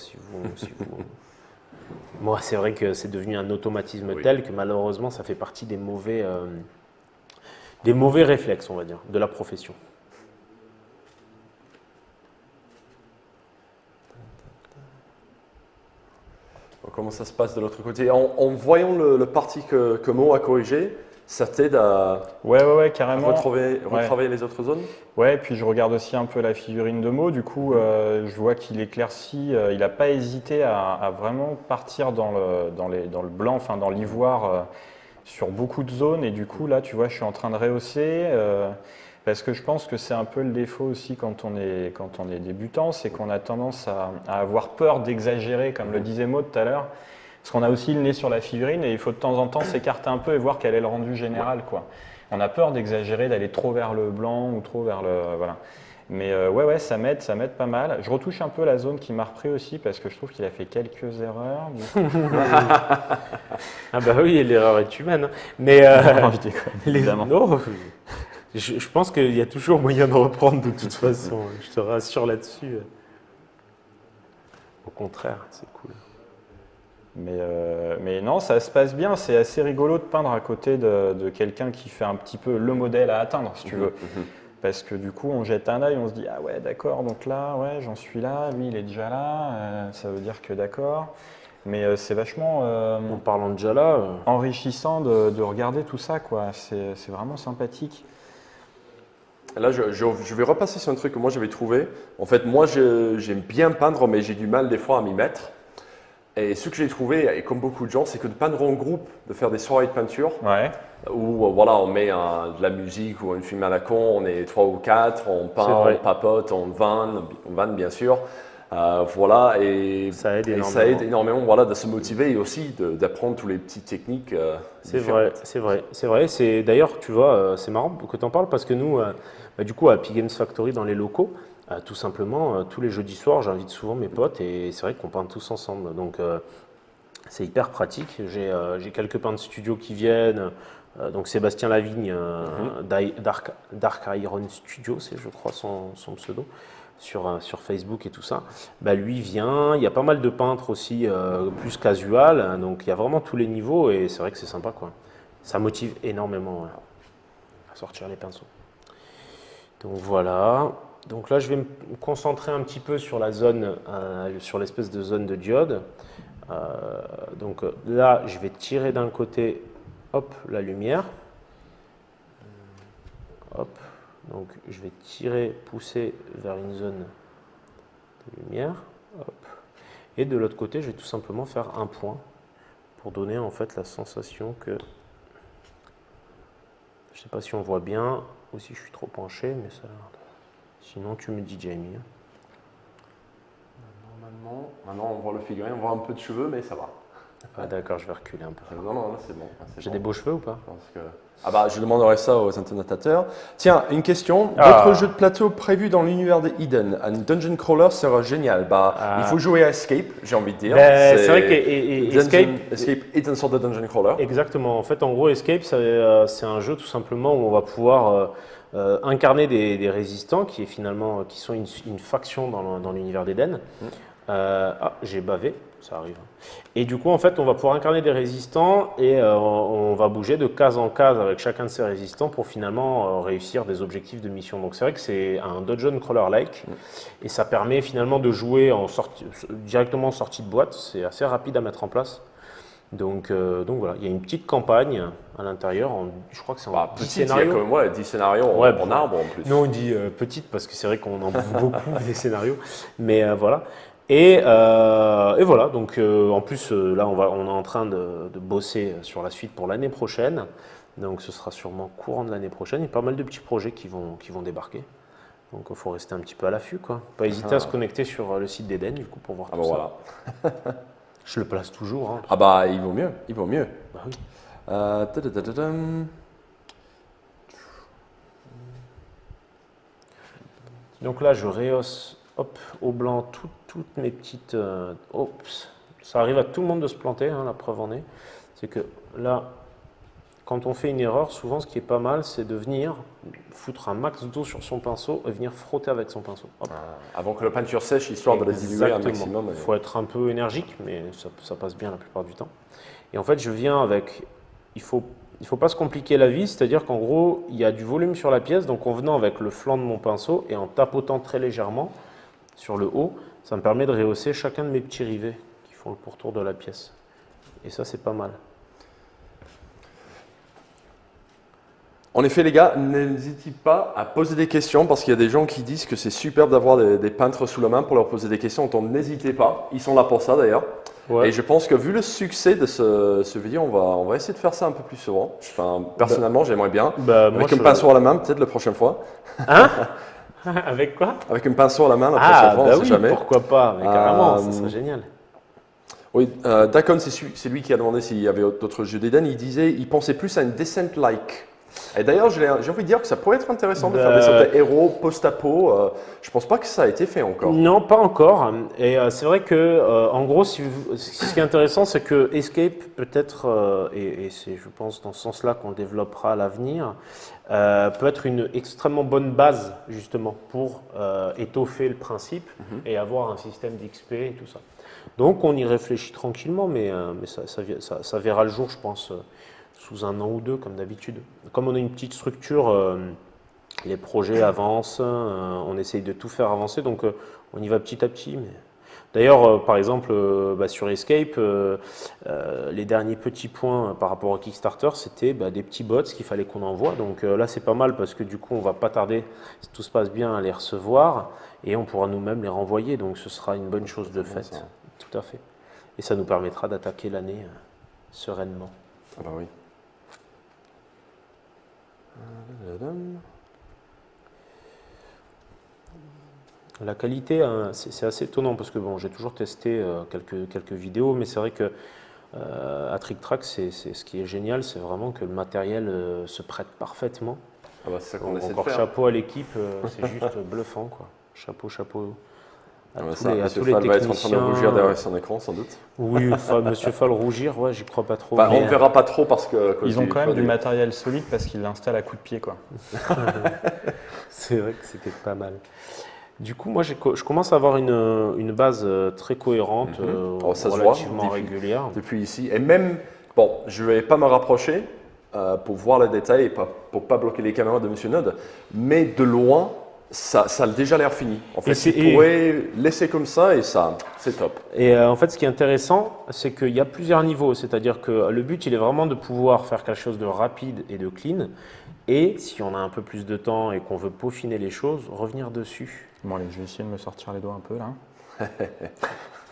Moi, c'est vrai que c'est devenu un automatisme Oui. tel que malheureusement, ça fait partie des mauvais réflexes, on va dire, de la profession. Comment ça se passe de l'autre côté? En voyant le parti que Mo a corrigé, ça t'aide à Ouais, carrément. retravailler les autres zones? Ouais, puis je regarde aussi un peu la figurine de Mo. Du coup, je vois qu'il éclaircit. Il n'a pas hésité à vraiment partir dans le blanc, enfin dans l'ivoire, sur beaucoup de zones. Et du coup, là, tu vois, je suis en train de rehausser. Parce que je pense que c'est un peu le défaut aussi quand on est débutant, c'est qu'on a tendance à avoir peur d'exagérer, comme le disait Maud tout à l'heure, parce qu'on a aussi le nez sur la figurine et il faut de temps en temps s'écarter un peu et voir quel est le rendu général, quoi. On a peur d'exagérer, d'aller trop vers le blanc ou trop vers le... Voilà. Mais ouais, ça m'aide pas mal. Je retouche un peu la zone qui m'a repris aussi parce que je trouve qu'il a fait quelques erreurs. Ah bah oui, l'erreur est humaine, hein. Mais Non, je déconne, évidemment. non, je pense qu'il y a toujours moyen de reprendre de toute façon. Je te rassure là-dessus. Au contraire, c'est cool. Mais non, ça se passe bien. C'est assez rigolo de peindre à côté de quelqu'un qui fait un petit peu le modèle à atteindre, si tu veux. Parce que du coup, on jette un œil, on se dit ah ouais, d'accord, donc là, ouais, j'en suis là, lui, il est déjà là, ça veut dire que d'accord. Mais c'est vachement En parlant déjà là, enrichissant de regarder tout ça, quoi. C'est vraiment sympathique. Là, je vais repasser sur un truc que moi j'avais trouvé. En fait, moi j'aime bien peindre, mais j'ai du mal des fois à m'y mettre. Et ce que j'ai trouvé, et comme beaucoup de gens, c'est que de peindre en groupe, de faire des soirées de peinture, Ouais. où voilà, on met de la musique ou un film à la con, on est 3 ou 4, on C'est peint, vrai. on papote, on vanne bien sûr. Voilà, et Ça aide et énormément. ça aide énormément voilà, de se motiver et aussi d'apprendre toutes les petites techniques. C'est différentes. vrai, c'est vrai. C'est d'ailleurs, tu vois, c'est marrant que tu en parles parce que nous, du coup, à Epic Games Factory, dans les locaux, tout simplement, tous les jeudis soirs, j'invite souvent mes potes et c'est vrai qu'on peint tous ensemble. Donc, c'est hyper pratique. J'ai quelques peintres studio qui viennent. Donc, Sébastien Lavigne, Dark Iron Studio, c'est, je crois, son pseudo. Sur Facebook et tout ça, bah lui vient, il y a pas mal de peintres aussi plus casual, hein, donc il y a vraiment tous les niveaux et c'est vrai que c'est sympa quoi. Ça motive énormément à sortir les pinceaux. Donc voilà, donc là je vais me concentrer un petit peu sur la zone, sur l'espèce de zone de diode. Donc là je vais tirer d'un côté, hop, la lumière, hop. Donc je vais tirer, pousser vers une zone de lumière. Hop. Et de l'autre côté, je vais tout simplement faire un point pour donner en fait la sensation que... Je ne sais pas si on voit bien ou si je suis trop penché, mais ça... Sinon tu me dis Jamie. Normalement, maintenant on voit le figurine, on voit un peu de cheveux, mais ça va. Ah d'accord, je vais reculer un peu. Non, c'est bon. J'ai des beaux cheveux ou pas? Je pense que... Ah bah, je demanderai ça aux internatateurs. Tiens, une question. Ah. D'autres jeux de plateau prévus dans l'univers de Eden. Un dungeon crawler sera génial. Bah, il faut jouer à Escape, j'ai envie de dire. Ben, c'est vrai que Escape est une sorte de dungeon crawler. Exactement. En fait, en gros, Escape, c'est un jeu tout simplement où on va pouvoir incarner des résistants qui sont une faction dans l'univers d'Eden. J'ai bavé, ça arrive. Et du coup, en fait, on va pouvoir incarner des résistants et on va bouger de case en case avec chacun de ces résistants pour finalement réussir des objectifs de mission. Donc c'est vrai que c'est un dungeon crawler-like et ça permet finalement de jouer directement en sortie de boîte. C'est assez rapide à mettre en place. Donc voilà, il y a une petite campagne à l'intérieur, je crois que c'est en 10 Petite, il y a scénarios. quand même 10 scénarios Ouais, en arbre en plus. Nous on dit petite parce que c'est vrai qu'on en bouffe beaucoup des scénarios, mais voilà. Et voilà, donc en plus là on est en train de bosser sur la suite pour l'année prochaine, donc ce sera sûrement courant de l'année prochaine. Il y a pas mal de petits projets qui vont débarquer, donc il faut rester un petit peu à l'affût quoi. Pas hésiter à se connecter sur le site d'Eden du coup pour voir tout ça. Voilà. Je le place toujours. Hein. Ah bah, il vaut mieux. Bah oui. Donc là, je rehausse hop, au blanc toutes mes petites... Oups, ça arrive à tout le monde de se planter, hein, la preuve en est. C'est que là, quand on fait une erreur, souvent ce qui est pas mal, c'est de venir foutre un max d'eau sur son pinceau et venir frotter avec son pinceau. Hop. Avant que la peinture sèche, histoire de la diluer un maximum. Il faut être un peu énergique, mais ça passe bien la plupart du temps. Et en fait, je viens avec... Il faut pas se compliquer la vie, c'est-à-dire qu'en gros, il y a du volume sur la pièce, donc en venant avec le flanc de mon pinceau et en tapotant très légèrement sur le haut, ça me permet de rehausser chacun de mes petits rivets qui font le pourtour de la pièce. Et ça, c'est pas mal. En effet, les gars, n'hésitez pas à poser des questions parce qu'il y a des gens qui disent que c'est superbe d'avoir des peintres sous la main pour leur poser des questions. Donc n'hésitez pas, ils sont là pour ça d'ailleurs. Ouais. Et je pense que vu le succès de ce vidéo, on va essayer de faire ça un peu plus souvent. Enfin, personnellement, j'aimerais bien. Avec un pinceau à la main, peut-être la prochaine fois. Hein? Avec quoi? Avec un pinceau à la main la prochaine fois, on ne sait jamais. Pourquoi pas, mais carrément, ça serait génial. Oui, Dacon, c'est lui qui a demandé s'il y avait d'autres jeux d'Eden. Il disait, il pensait plus à une Descent-like. Et d'ailleurs, j'ai envie de dire que ça pourrait être intéressant de faire des sortes de héros post-apo. Je pense pas que ça a été fait encore. Non, pas encore. Et c'est vrai que, en gros, ce qui est intéressant, c'est que Escape, peut-être, et c'est, je pense, dans ce sens-là qu'on le développera à l'avenir, peut être une extrêmement bonne base, justement, pour étoffer le principe et avoir un système d'XP et tout ça. Donc, on y réfléchit tranquillement, mais ça verra le jour, je pense, sous un an ou deux, comme d'habitude. Comme on a une petite structure, les projets avancent, on essaye de tout faire avancer, donc on y va petit à petit. Mais... D'ailleurs, par exemple, sur Escape, les derniers petits points par rapport au Kickstarter, c'était des petits bots qu'il fallait qu'on envoie. Donc là, c'est pas mal parce que du coup, on va pas tarder, si tout se passe bien, à les recevoir et on pourra nous-mêmes les renvoyer. Donc ce sera une bonne chose de faite. Tout à fait. Et ça nous permettra d'attaquer l'année sereinement. Ah bah oui. La qualité, hein, c'est assez étonnant parce que bon, j'ai toujours testé quelques vidéos, mais c'est vrai que à Trick Track, ce qui est génial, c'est vraiment que le matériel se prête parfaitement. Ah bah c'est ça qu'on essaie de Encore faire. chapeau à l'équipe, c'est juste bluffant, quoi. Chapeau à tous les Monsieur Fall va être en train de rougir derrière son écran, sans doute. Oui, Monsieur Fall rougir, ouais, j'y crois pas trop. Bah, on ne verra pas trop parce que... Ils ont quand même du matériel solide parce qu'ils l'installent à coups de pied, quoi. C'est vrai que c'était pas mal. Du coup, moi, je commence à avoir une base très cohérente, ça se relativement voit régulière. depuis ici. Et même, bon, je ne vais pas me rapprocher pour voir les détails et pour ne pas bloquer les caméras de Monsieur Node, mais de loin, ça a déjà l'air fini. En fait, tu pourrais laisser comme ça et ça, c'est top. Et en fait, ce qui est intéressant, c'est qu'il y a plusieurs niveaux. C'est-à-dire que le but, il est vraiment de pouvoir faire quelque chose de rapide et de clean. Et si on a un peu plus de temps et qu'on veut peaufiner les choses, revenir dessus. Bon, allez, je vais essayer de me sortir les doigts un peu là.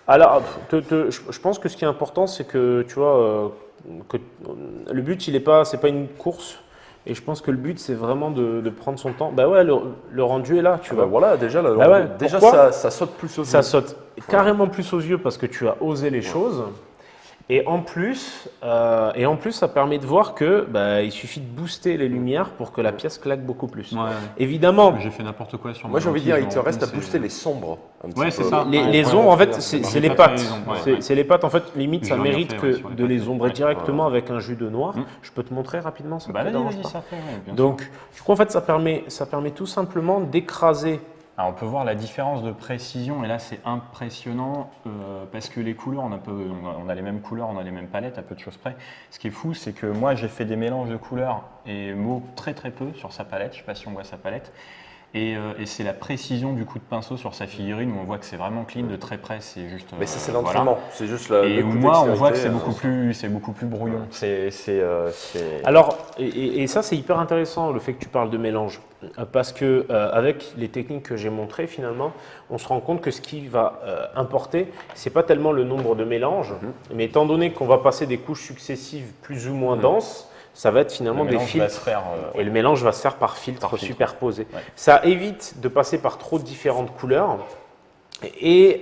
Alors, je pense que ce qui est important, c'est que tu vois, que le but, c'est pas une course. Et je pense que le but, c'est vraiment de prendre son temps. Bah ouais, le rendu est là, tu vois. Voilà, déjà, ça saute plus aux yeux. Ça saute carrément plus aux yeux parce que tu as osé les choses. Et en plus, ça permet de voir que il suffit de booster les lumières pour que la pièce claque beaucoup plus. Ouais. Évidemment. J'ai fait n'importe quoi sur moi, j'ai envie de dire, il te reste à booster les sombres. Ouais, c'est ça. Les ombres, en fait, c'est les pattes. C'est les pattes, en fait, limite, ça mérite de les ombrer directement avec un jus de noir. Je peux te montrer rapidement ça. Vas-y, ça fait. Donc, du coup, en fait, ça permet tout simplement d'écraser. Alors, on peut voir la différence de précision et là c'est impressionnant parce que les couleurs, on a les mêmes couleurs, on a les mêmes palettes à peu de choses près. Ce qui est fou, c'est que moi j'ai fait des mélanges de couleurs et Mo très peu sur sa palette, je ne sais pas si on voit sa palette. Et c'est la précision du coup de pinceau sur sa figurine où on voit que c'est vraiment clean de très près, c'est juste. Mais ça c'est l'entraînement, voilà. c'est juste et moi on voit que c'est beaucoup plus brouillon. Alors et ça c'est hyper intéressant le fait que tu parles de mélange parce que avec les techniques que j'ai montrées finalement, on se rend compte que ce qui va importer, c'est pas tellement le nombre de mélanges, mais étant donné qu'on va passer des couches successives plus ou moins denses. Ça va être finalement des filtres et le mélange va se faire par filtre superposé. Ouais. Ça évite de passer par trop de différentes couleurs et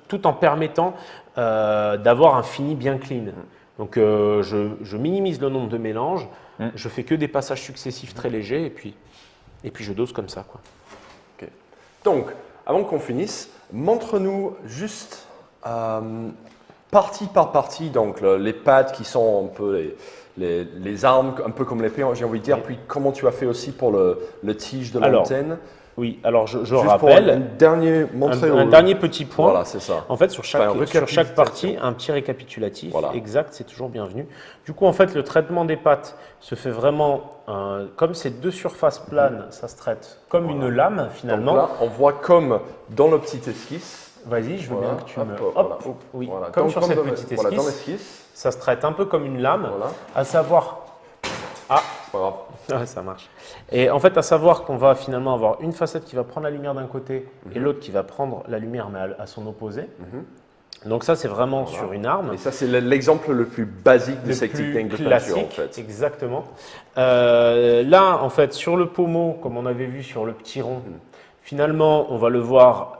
tout en permettant d'avoir un fini bien clean. Donc je minimise le nombre de mélanges, je fais que des passages successifs très légers et puis je dose comme ça, quoi. Okay. Donc, avant qu'on finisse, montre-nous juste partie par partie, donc les pads qui sont un peu les armes, un peu comme l'épée, j'ai envie de dire, puis comment tu as fait aussi pour le tige de l'antenne. Oui, alors je Juste rappelle pour un dernier, un dernier petit point. Voilà, c'est ça. En fait, sur chaque récapitulatif. partie, un petit récapitulatif. Voilà. Exact, c'est toujours bienvenu. Du coup, en fait, le traitement des pattes se fait vraiment, comme ces deux surfaces planes, ça se traite comme une lame finalement. Donc là, on voit comme dans le petit esquisse. Vas-y, je veux bien que tu me. Voilà. Oui, Voilà. comme Donc, sur cette dans petite voilà, dans esquisse, l'esquisse. ça se traite un peu comme une lame, Voilà. à savoir. Ah, C'est pas grave. ouais, ça marche. Et en fait, à savoir qu'on va finalement avoir une facette qui va prendre la lumière d'un côté et l'autre qui va prendre la lumière mais à son opposé. Donc ça, c'est vraiment sur une arme. Et ça, c'est l'exemple le plus basique de Le cette plus technique de classique, peinture, en fait. exactement. Là, en fait, sur le pommeau, comme on avait vu sur le petit rond, finalement, on va le voir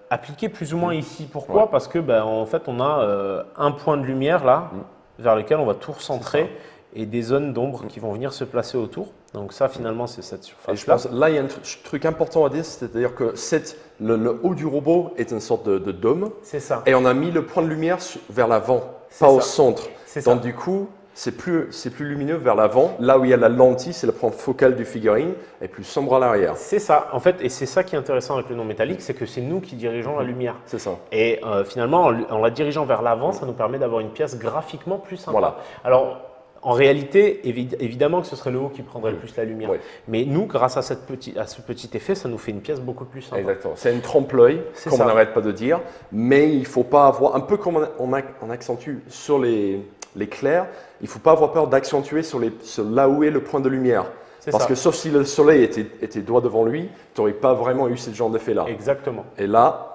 appliqué plus ou moins ici. Pourquoi? Parce que, en fait, on a un point de lumière là, vers lequel on va tout recentrer, et des zones d'ombre qui vont venir se placer autour. Donc ça, finalement, c'est cette Et je surface-là. pense, là, il y a un truc important à dire, c'est-à-dire que le haut du robot est une sorte de dôme, C'est ça. et on a mis le point de lumière vers l'avant, C'est pas au ça. centre. C'est ça. Donc du coup, c'est plus lumineux vers l'avant. Là où il y a la lentille, c'est le point focal du figurine, et plus sombre à l'arrière. C'est ça, en fait, et c'est ça qui est intéressant avec le non métallique, c'est que c'est nous qui dirigeons la lumière. C'est ça. Et finalement, en la dirigeant vers l'avant, ça nous permet d'avoir une pièce graphiquement plus sympa. Voilà. Alors, en réalité, évidemment que ce serait le haut qui prendrait le plus la lumière. Oui. Mais nous, grâce à ce petit effet, ça nous fait une pièce beaucoup plus sympa. Exactement. C'est une trompe-l'œil, C'est comme ça. on n'arrête pas de dire, mais il ne faut pas avoir, un peu comme on accentue sur les clairs, il ne faut pas avoir peur d'accentuer sur là où est le point de lumière. C'est Parce ça. que sauf si le soleil était droit devant lui, tu n'aurais pas vraiment eu ce genre d'effet-là. Exactement. Et là,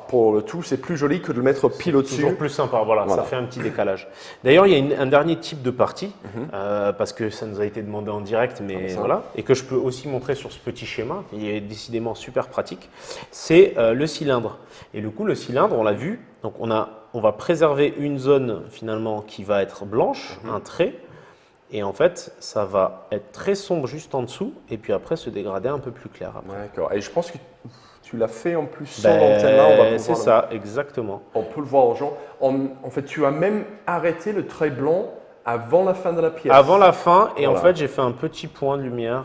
pour le tout, c'est plus joli que de le mettre pile au-dessus. Toujours plus sympa, voilà, Voilà. ça fait un petit décalage. D'ailleurs, il y a un dernier type de partie, parce que ça nous a été demandé en direct, mais ça. voilà, et que je peux aussi montrer sur ce petit schéma, qui est décidément super pratique, c'est le cylindre. Et du coup, le cylindre, on l'a vu, donc on va préserver une zone finalement qui va être blanche, un trait, et en fait, ça va être très sombre juste en dessous, et puis après se dégrader un peu plus clair. Après. D'accord. Et je pense que tu l'as fait en plus sans l'antenne-là. On va pouvoir C'est ça, exactement. On peut le voir aux gens. En fait, tu as même arrêté le trait blanc avant la fin de la pièce. Avant la fin, et en Voilà. fait, j'ai fait un petit point de lumière.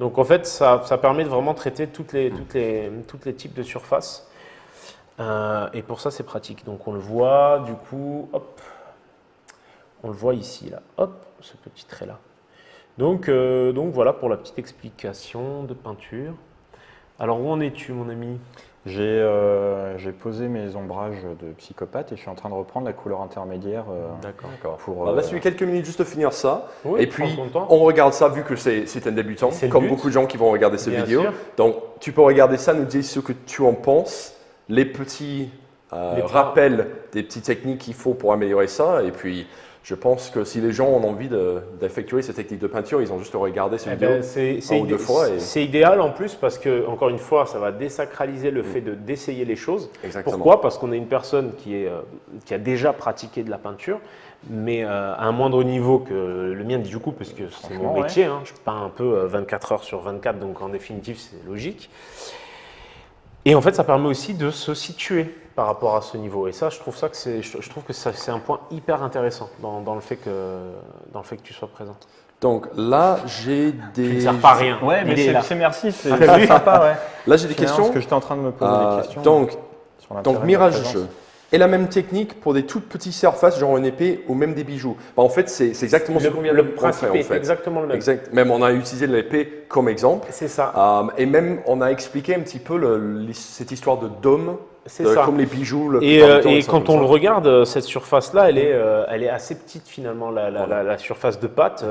Donc en fait, ça permet de vraiment traiter tous les types de surfaces. Et pour ça, c'est pratique. Donc on le voit, du coup, hop, on le voit ici, là, hop, ce petit trait-là. Donc voilà pour la petite explication de peinture. Alors où en es-tu, mon ami? J'ai posé mes ombrages de psychopathe et je suis en train de reprendre la couleur intermédiaire D'accord. pour. Laisse-lui quelques minutes juste de finir ça. Oui, et puis, prends ton temps. on regarde ça vu que c'est un débutant, C'est le comme but. beaucoup de gens qui vont regarder ces Bien vidéos. sûr. Donc, tu peux regarder ça, nous dire ce que tu en penses, les petits Les points. rappels des petites techniques qu'il faut pour améliorer ça. Et puis, je pense que si les gens ont envie d'effectuer ces techniques de peinture, ils ont juste à regarder ces Eh vidéos ben, c'est un ou deux fois. Et... c'est idéal en plus parce que, encore une fois, ça va désacraliser le fait d'essayer les choses. Exactement. Pourquoi? Parce qu'on est une personne qui a déjà pratiqué de la peinture, mais à un moindre niveau que le mien du coup, parce que c'est mon Franchement, métier. Hein, je peins un peu 24 heures sur 24, donc en définitive, c'est logique. Et en fait, ça permet aussi de se situer par rapport à ce niveau. Et ça, je trouve que c'est un point hyper intéressant dans le fait que tu sois présent. Donc là, j'ai des... Tu ne sers pas à rien. Ouais, mais Il est là. c'est merci, c'est T'as vu sympa, ouais. Là, j'ai des C'est marrant questions. parce que j'étais en train de me poser des questions. Donc, sur l'intérêt de la Mirage présence. Jeu est la même technique pour des toutes petites surfaces, genre une épée ou même des bijoux. En fait, c'est exactement ce qu'on vient de Le montrer. principe En est fait. exactement le même. Exact. Même on a utilisé l'épée comme exemple. C'est ça. Et même on a expliqué un petit peu cette histoire de dôme, C'est ça. comme les bijoux. La Et, plupart du temps, et ils sont quand comme on le ça. regarde, cette surface-là, elle est assez petite finalement, la surface de pâte.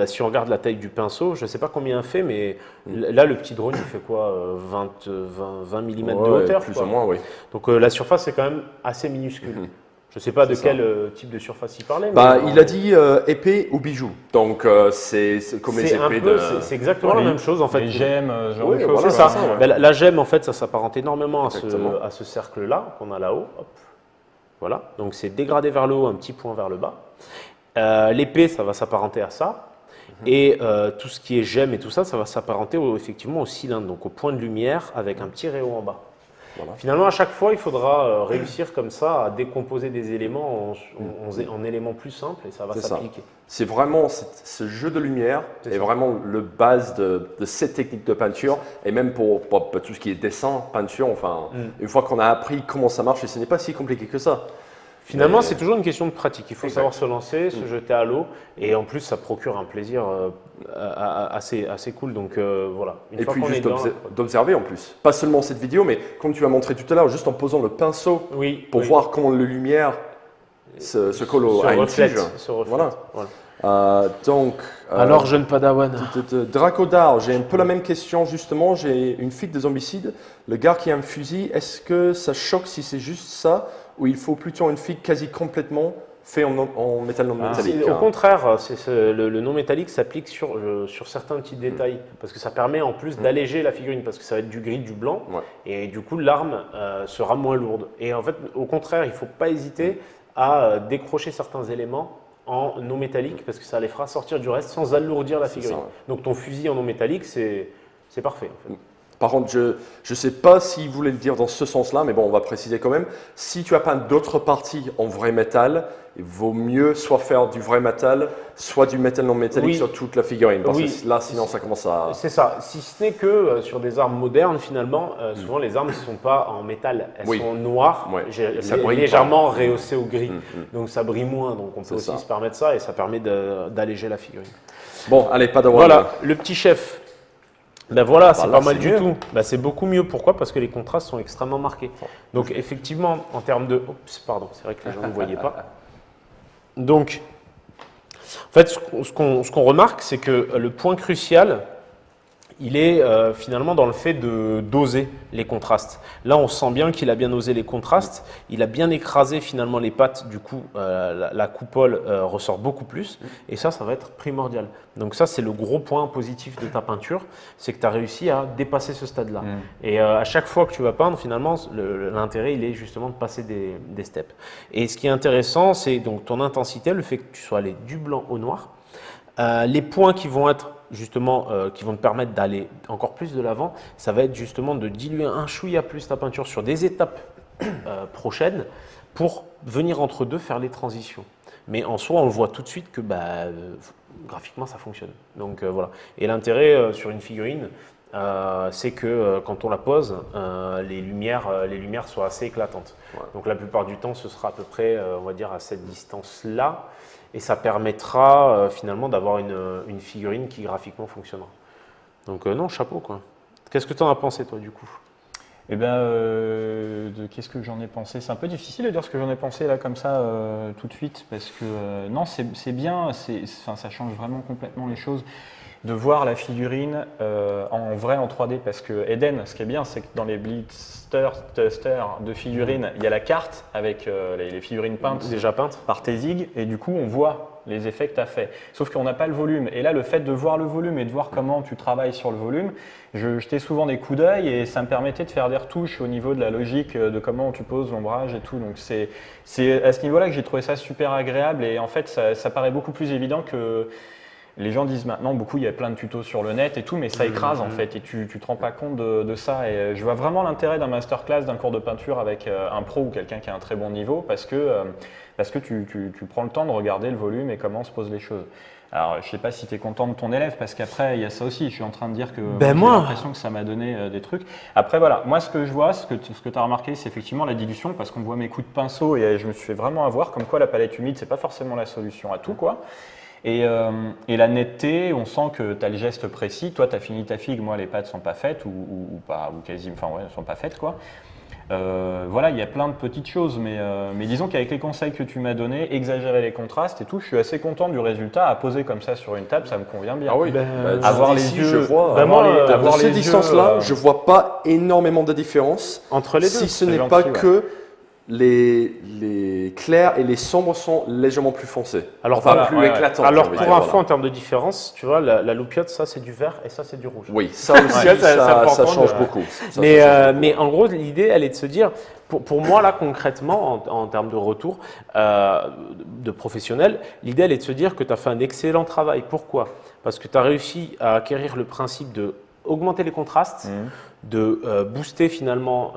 Si on regarde la taille du pinceau, je ne sais pas combien il fait, mais là, le petit drone, il fait quoi 20 mm de Ouais, hauteur plus quoi. ou moins, oui. Donc la surface est quand même assez minuscule. Je ne sais pas de C'est quel type de surface il parlait. Il a dit épée ou bijoux. Donc c'est comme les c'est un épées peu, de... c'est exactement la même chose en fait. Les gemmes, ce genre Oui, de choses. voilà, C'est ça. ça, ouais. La gemme, en fait, ça s'apparente énormément Exactement. à ce cercle-là qu'on a là-haut. Hop. Voilà. Donc, c'est dégradé vers le haut, un petit point vers le bas. L'épée, ça va s'apparenter à ça. Et tout ce qui est gemme et tout ça, ça va s'apparenter effectivement au cylindre, donc au point de lumière avec un petit rayon en bas. Voilà. Finalement, à chaque fois, il faudra réussir comme ça à décomposer des éléments en éléments plus simples et ça va s'appliquer. C'est vraiment ce jeu de lumière est vraiment le base de cette technique de peinture et même pour tout ce qui est dessin, peinture. Enfin, une fois qu'on a appris comment ça marche, et ce n'est pas si compliqué que ça. Finalement, c'est toujours une question de pratique. Il faut savoir se lancer, se jeter à l'eau et en plus, ça procure un plaisir assez cool. Donc voilà. Et puis juste d'observer en plus. Pas seulement cette vidéo, mais comme tu as montré tout à l'heure, juste en posant le pinceau pour voir comment la lumière se colle à une tige. Voilà. Alors, jeune padawan. Dracodar, j'ai un peu la même question justement. J'ai une fuite de zombicide. Le gars qui a un fusil, est-ce que ça choque si c'est juste ça ou il faut plutôt une fuite quasi complètement fait en métal non métallique? Au contraire, le non métallique s'applique sur certains petits détails parce que ça permet en plus d'alléger la figurine parce que ça va être du gris, du blanc et du coup l'arme sera moins lourde. Et en fait, au contraire, il ne faut pas hésiter à décrocher certains éléments en non métallique parce que ça les fera sortir du reste sans alourdir la figurine. Donc ton fusil en non métallique, c'est parfait. En fait. Par contre, je ne sais pas s'il voulait le dire dans ce sens-là, mais bon, on va préciser quand même. Si tu as peint d'autres parties en vrai métal, il vaut mieux soit faire du vrai métal, soit du métal non métallique sur toute la figurine. Parce que là, sinon, ça commence à… C'est ça. Si ce n'est que sur des armes modernes, finalement, souvent les armes ne sont pas en métal. Elles sont noires, légèrement rehaussées au gris. Donc ça brille moins. Donc on peut aussi se permettre ça et ça permet d'alléger la figurine. Bon, allez, pas de Voilà, le petit chef. Ben voilà, c'est pas mal du tout. Ben c'est beaucoup mieux. Pourquoi? Parce que les contrastes sont extrêmement marqués. Donc effectivement, en termes de… Oups, pardon, c'est vrai que les gens ne voyaient pas. Donc, en fait, ce qu'on remarque, c'est que le point crucial, il est finalement dans le fait de doser les contrastes. Là, on sent bien qu'il a bien dosé les contrastes. Il a bien écrasé finalement les pattes. Du coup, la coupole ressort beaucoup plus. Et ça va être primordial. Donc ça, c'est le gros point positif de ta peinture. C'est que tu as réussi à dépasser ce stade-là. Et à chaque fois que tu vas peindre, finalement, l'intérêt, il est justement de passer des steps. Et ce qui est intéressant, c'est donc ton intensité, le fait que tu sois allé du blanc au noir. Les points qui vont être justement, qui vont te permettre d'aller encore plus de l'avant, ça va être justement de diluer un chouïa plus ta peinture sur des étapes prochaines pour venir entre deux faire les transitions. Mais en soi, on le voit tout de suite que graphiquement, ça fonctionne. Donc voilà. Et l'intérêt sur une figurine, c'est que quand on la pose, les lumières soient assez éclatantes. Donc la plupart du temps, ce sera à peu près, on va dire, à cette distance-là. Et ça permettra finalement d'avoir une figurine qui graphiquement fonctionnera. Donc non, chapeau quoi. Qu'est-ce que tu en as pensé toi du coup? Eh bien, qu'est-ce que j'en ai pensé? C'est un peu difficile de dire ce que j'en ai pensé là comme ça tout de suite parce que non, c'est bien, ça change vraiment complètement les choses. De voir la figurine en vrai en 3D parce que Eden, ce qui est bien, c'est que dans les blister de figurines, il y a la carte avec les figurines peintes déjà peintes par Tezig et du coup on voit les effets que tu as fait. Sauf qu'on n'a pas le volume et là le fait de voir le volume et de voir comment tu travailles sur le volume, je jetais souvent des coups d'œil et ça me permettait de faire des retouches au niveau de la logique de comment tu poses l'ombrage et tout. Donc c'est à ce niveau-là que j'ai trouvé ça super agréable et en fait ça paraît beaucoup plus évident que… Les gens disent maintenant beaucoup, il y a plein de tutos sur le net et tout, mais ça écrase en fait et tu te rends pas compte de ça. Et je vois vraiment l'intérêt d'un masterclass, d'un cours de peinture avec un pro ou quelqu'un qui a un très bon niveau parce que tu prends le temps de regarder le volume et comment se posent les choses. Alors, je sais pas si tu es content de ton élève parce qu'après, il y a ça aussi. Je suis en train de dire que j'ai l'impression que ça m'a donné des trucs. Après, voilà, moi, ce que je vois, ce que tu as remarqué, c'est effectivement la dilution parce qu'on voit mes coups de pinceau et je me suis fait vraiment avoir comme quoi la palette humide, c'est pas forcément la solution à tout, quoi. Et la netteté, on sent que tu as le geste précis. Toi, tu as fini ta figue, moi, les pattes ne sont pas faites ou quasi, enfin, ouais, elles ne sont pas faites, quoi. Voilà, il y a plein de petites choses, mais disons qu'avec les conseils que tu m'as donnés, exagérer les contrastes et tout, je suis assez content du résultat. À poser comme ça sur une table, ça me convient bien. Ah oui, avoir les yeux, je vois. avoir de ces distances-là, je vois pas énormément de différence entre les deux. Si ce n'est pas que les clairs et les sombres sont légèrement plus foncés. Alors, plus éclatants. Alors pour info, en termes de différence, tu vois, la loupiote, ça c'est du vert et ça c'est du rouge. Oui, ça aussi, ça change beaucoup. Mais en gros, l'idée, elle est de se dire, pour moi là concrètement, en termes de retour de professionnel, l'idée elle est de se dire que tu as fait un excellent travail. Pourquoi ? parce que tu as réussi à acquérir le principe de augmenter les contrastes, de booster finalement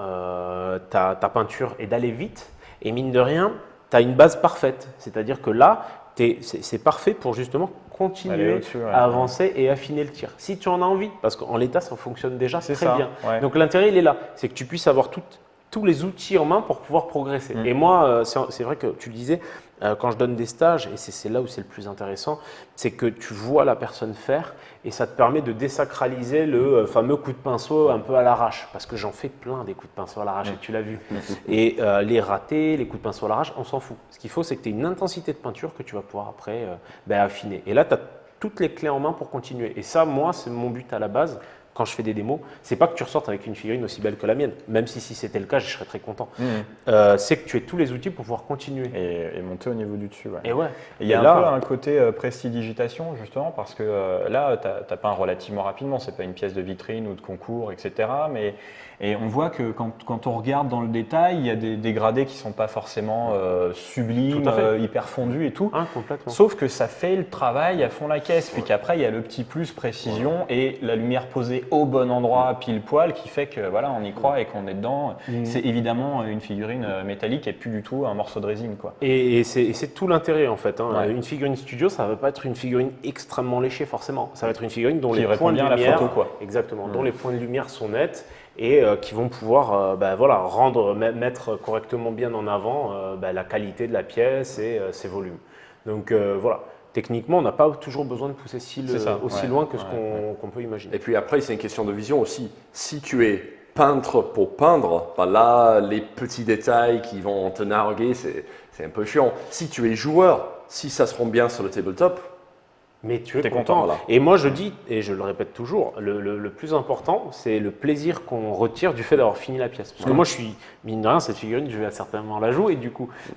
ta peinture et d'aller vite. Et mine de rien, tu as une base parfaite. C'est-à-dire que là, c'est parfait pour justement continuer à avancer et affiner le tir. Si tu en as envie, parce qu'en l'état, ça fonctionne déjà très bien. Ouais. Donc l'intérêt, il est là. C'est que tu puisses avoir tous les outils en main pour pouvoir progresser. Et moi, c'est vrai que tu le disais, quand je donne des stages, et c'est là où c'est le plus intéressant, c'est que tu vois la personne faire et ça te permet de désacraliser le fameux coup de pinceau un peu à l'arrache. Parce que j'en fais plein des coups de pinceau à l'arrache, et tu l'as vu. Et les ratés, les coups de pinceau à l'arrache, on s'en fout. Ce qu'il faut, c'est que tu aies une intensité de peinture que tu vas pouvoir après affiner. Et là, tu as toutes les clés en main pour continuer. Et ça, moi, c'est mon but à la base. Quand je fais des démos, c'est pas que tu ressortes avec une figurine aussi belle que la mienne, même si c'était le cas, je serais très content. C'est que tu aies tous les outils pour pouvoir continuer. Et monter au niveau du dessus. Ouais. Et ouais. Il y a un peu un côté prestidigitation, justement, parce que là, tu as peint relativement rapidement, c'est pas une pièce de vitrine ou de concours, etc. Et on voit que quand on regarde dans le détail, il y a des dégradés qui sont pas forcément sublimes, hyper fondus et tout. Complètement. Sauf que ça fait le travail à fond la caisse. Puis qu'après, il y a le petit plus précision et la lumière posée au bon endroit, pile poil, qui fait que voilà, on y croit et qu'on est dedans. C'est évidemment une figurine métallique et plus du tout un morceau de résine, quoi. Et c'est tout l'intérêt en fait. Une figurine studio, ça ne va pas être une figurine extrêmement léchée forcément. Ça va être une figurine dont les points de lumière, la photo, quoi. Exactement, dont les points de lumière sont nets et qui vont pouvoir mettre correctement bien en avant la qualité de la pièce et ses volumes. Donc voilà. Techniquement, on n'a pas toujours besoin de pousser aussi loin que ce qu'on peut imaginer. Et puis après, c'est une question de vision aussi. Si tu es peintre pour peindre, là, les petits détails qui vont te narguer, c'est un peu chiant. Si tu es joueur, si ça se rend bien sur le tabletop, mais tu es content. Voilà. Et moi, je dis, et je le répète toujours, le plus important, c'est le plaisir qu'on retire du fait d'avoir fini la pièce. Parce que moi, je suis, mine de rien, cette figurine, je vais certainement la jouer.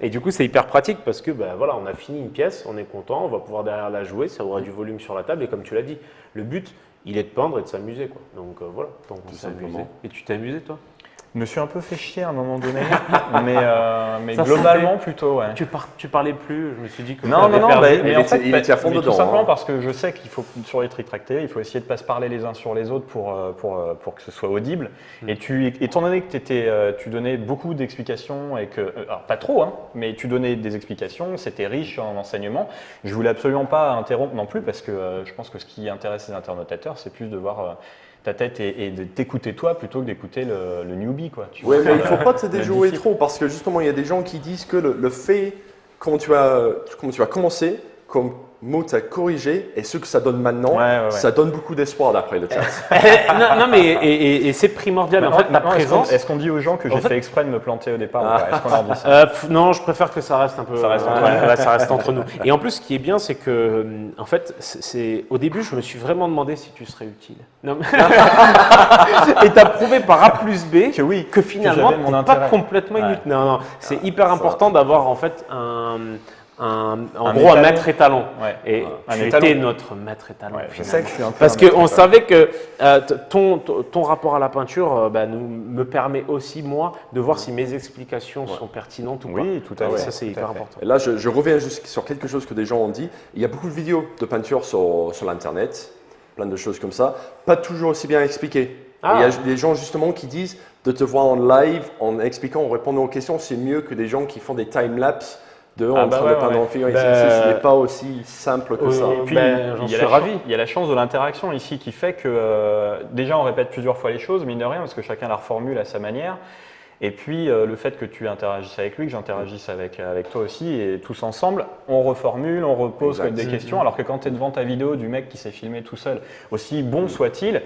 Et du coup, c'est hyper pratique parce que voilà, on a fini une pièce, on est content, on va pouvoir derrière la jouer, ça aura du volume sur la table. Et comme tu l'as dit, le but, il est de peindre et de s'amuser, quoi. Donc voilà, donc on s'est amusé. Et tu t'es amusé, toi? Je me suis un peu fait chier à un moment donné, mais globalement plutôt, ouais. Tu parlais plus, je me suis dit que non, mais en fait, il était à fond dedans. Tout simplement parce que je sais qu'il faut, sur les tritractés, il faut essayer de ne pas se parler les uns sur les autres pour que ce soit audible. Et étant donné que tu donnais beaucoup d'explications et que, alors pas trop, hein, mais tu donnais des explications, c'était riche en enseignements, je voulais absolument pas interrompre non plus parce que je pense que ce qui intéresse les internotateurs, c'est plus de voir ta tête et de t'écouter toi plutôt que d'écouter le newbie, quoi. Oui, mais il ne faut pas te déjouer trop parce que justement, il y a des gens qui disent que le fait, comment tu as commencé, comme mot tu as corrigé et ce que ça donne maintenant, ça donne beaucoup d'espoir d'après le chat. non, mais et c'est primordial. En fait, ma présence. Est-ce qu'on dit aux gens que j'ai fait exprès de me planter au départ ou pas? Est-ce qu'on leur dit ça? Non, je préfère que ça reste un peu. Ça reste ça reste entre nous. Et en plus, ce qui est bien, c'est que, en fait, au début, je me suis vraiment demandé si tu serais utile. Non, et tu as prouvé par A plus B que finalement, tu n'es pas complètement inutile. Non, c'est hyper important d'avoir en fait un maître étalon. Et tu étais notre maître étalon. C'est ça que je suis un peu. Parce qu'on savait que ton rapport à la peinture me permet aussi, moi, de voir si mes explications sont pertinentes ou pas. Oui, tout à fait. Ça, c'est hyper important. Et là, je reviens juste sur quelque chose que des gens ont dit. Il y a beaucoup de vidéos de peinture sur l'Internet, plein de choses comme ça, pas toujours aussi bien expliquées. Il y a des gens justement qui disent de te voir en live, en expliquant, en répondant aux questions, c'est mieux que des gens qui font des time-lapse en train de peindre en figurine. Ce n'est pas aussi simple que ça. Et puis, j'en suis ravi. Il y a la chance de l'interaction ici qui fait que déjà on répète plusieurs fois les choses, mine de rien, parce que chacun la reformule à sa manière. Et puis le fait que tu interagisses avec lui, que j'interagisse avec toi aussi, et tous ensemble, on reformule, on repose des questions, alors que quand tu es devant ta vidéo du mec qui s'est filmé tout seul, aussi bon soit-il,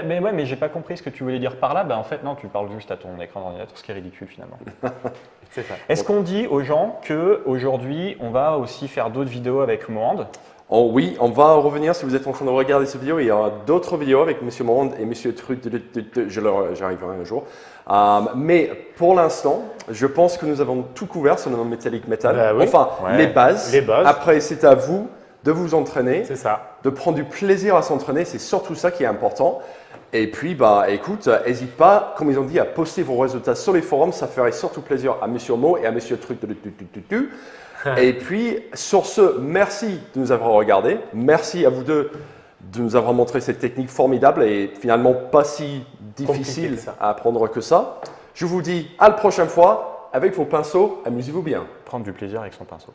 mais j'ai pas compris ce que tu voulais dire par là, en fait non, tu parles juste à ton écran d'ordinateur, ce qui est ridicule finalement. C'est ça. Est-ce qu'on dit aux gens qu'aujourd'hui, on va aussi faire d'autres vidéos avec Morand? Oh oui, on va revenir, si vous êtes en train de regarder cette vidéo, il y aura d'autres vidéos avec M. Morand et M. Truc, j'arriverai un jour. Mais pour l'instant, je pense que nous avons tout couvert sur le métallique métal. Les bases. Après, c'est à vous de vous entraîner, de prendre du plaisir à s'entraîner, c'est surtout ça qui est important. Et puis, écoute, n'hésite pas, comme ils ont dit, à poster vos résultats sur les forums, ça ferait surtout plaisir à M. Mo et à M. Truc. Et puis, sur ce, merci de nous avoir regardés. Merci à vous deux de nous avoir montré cette technique formidable et finalement pas si difficile à apprendre que ça. Je vous dis à la prochaine fois avec vos pinceaux. Amusez-vous bien. Prendre du plaisir avec son pinceau.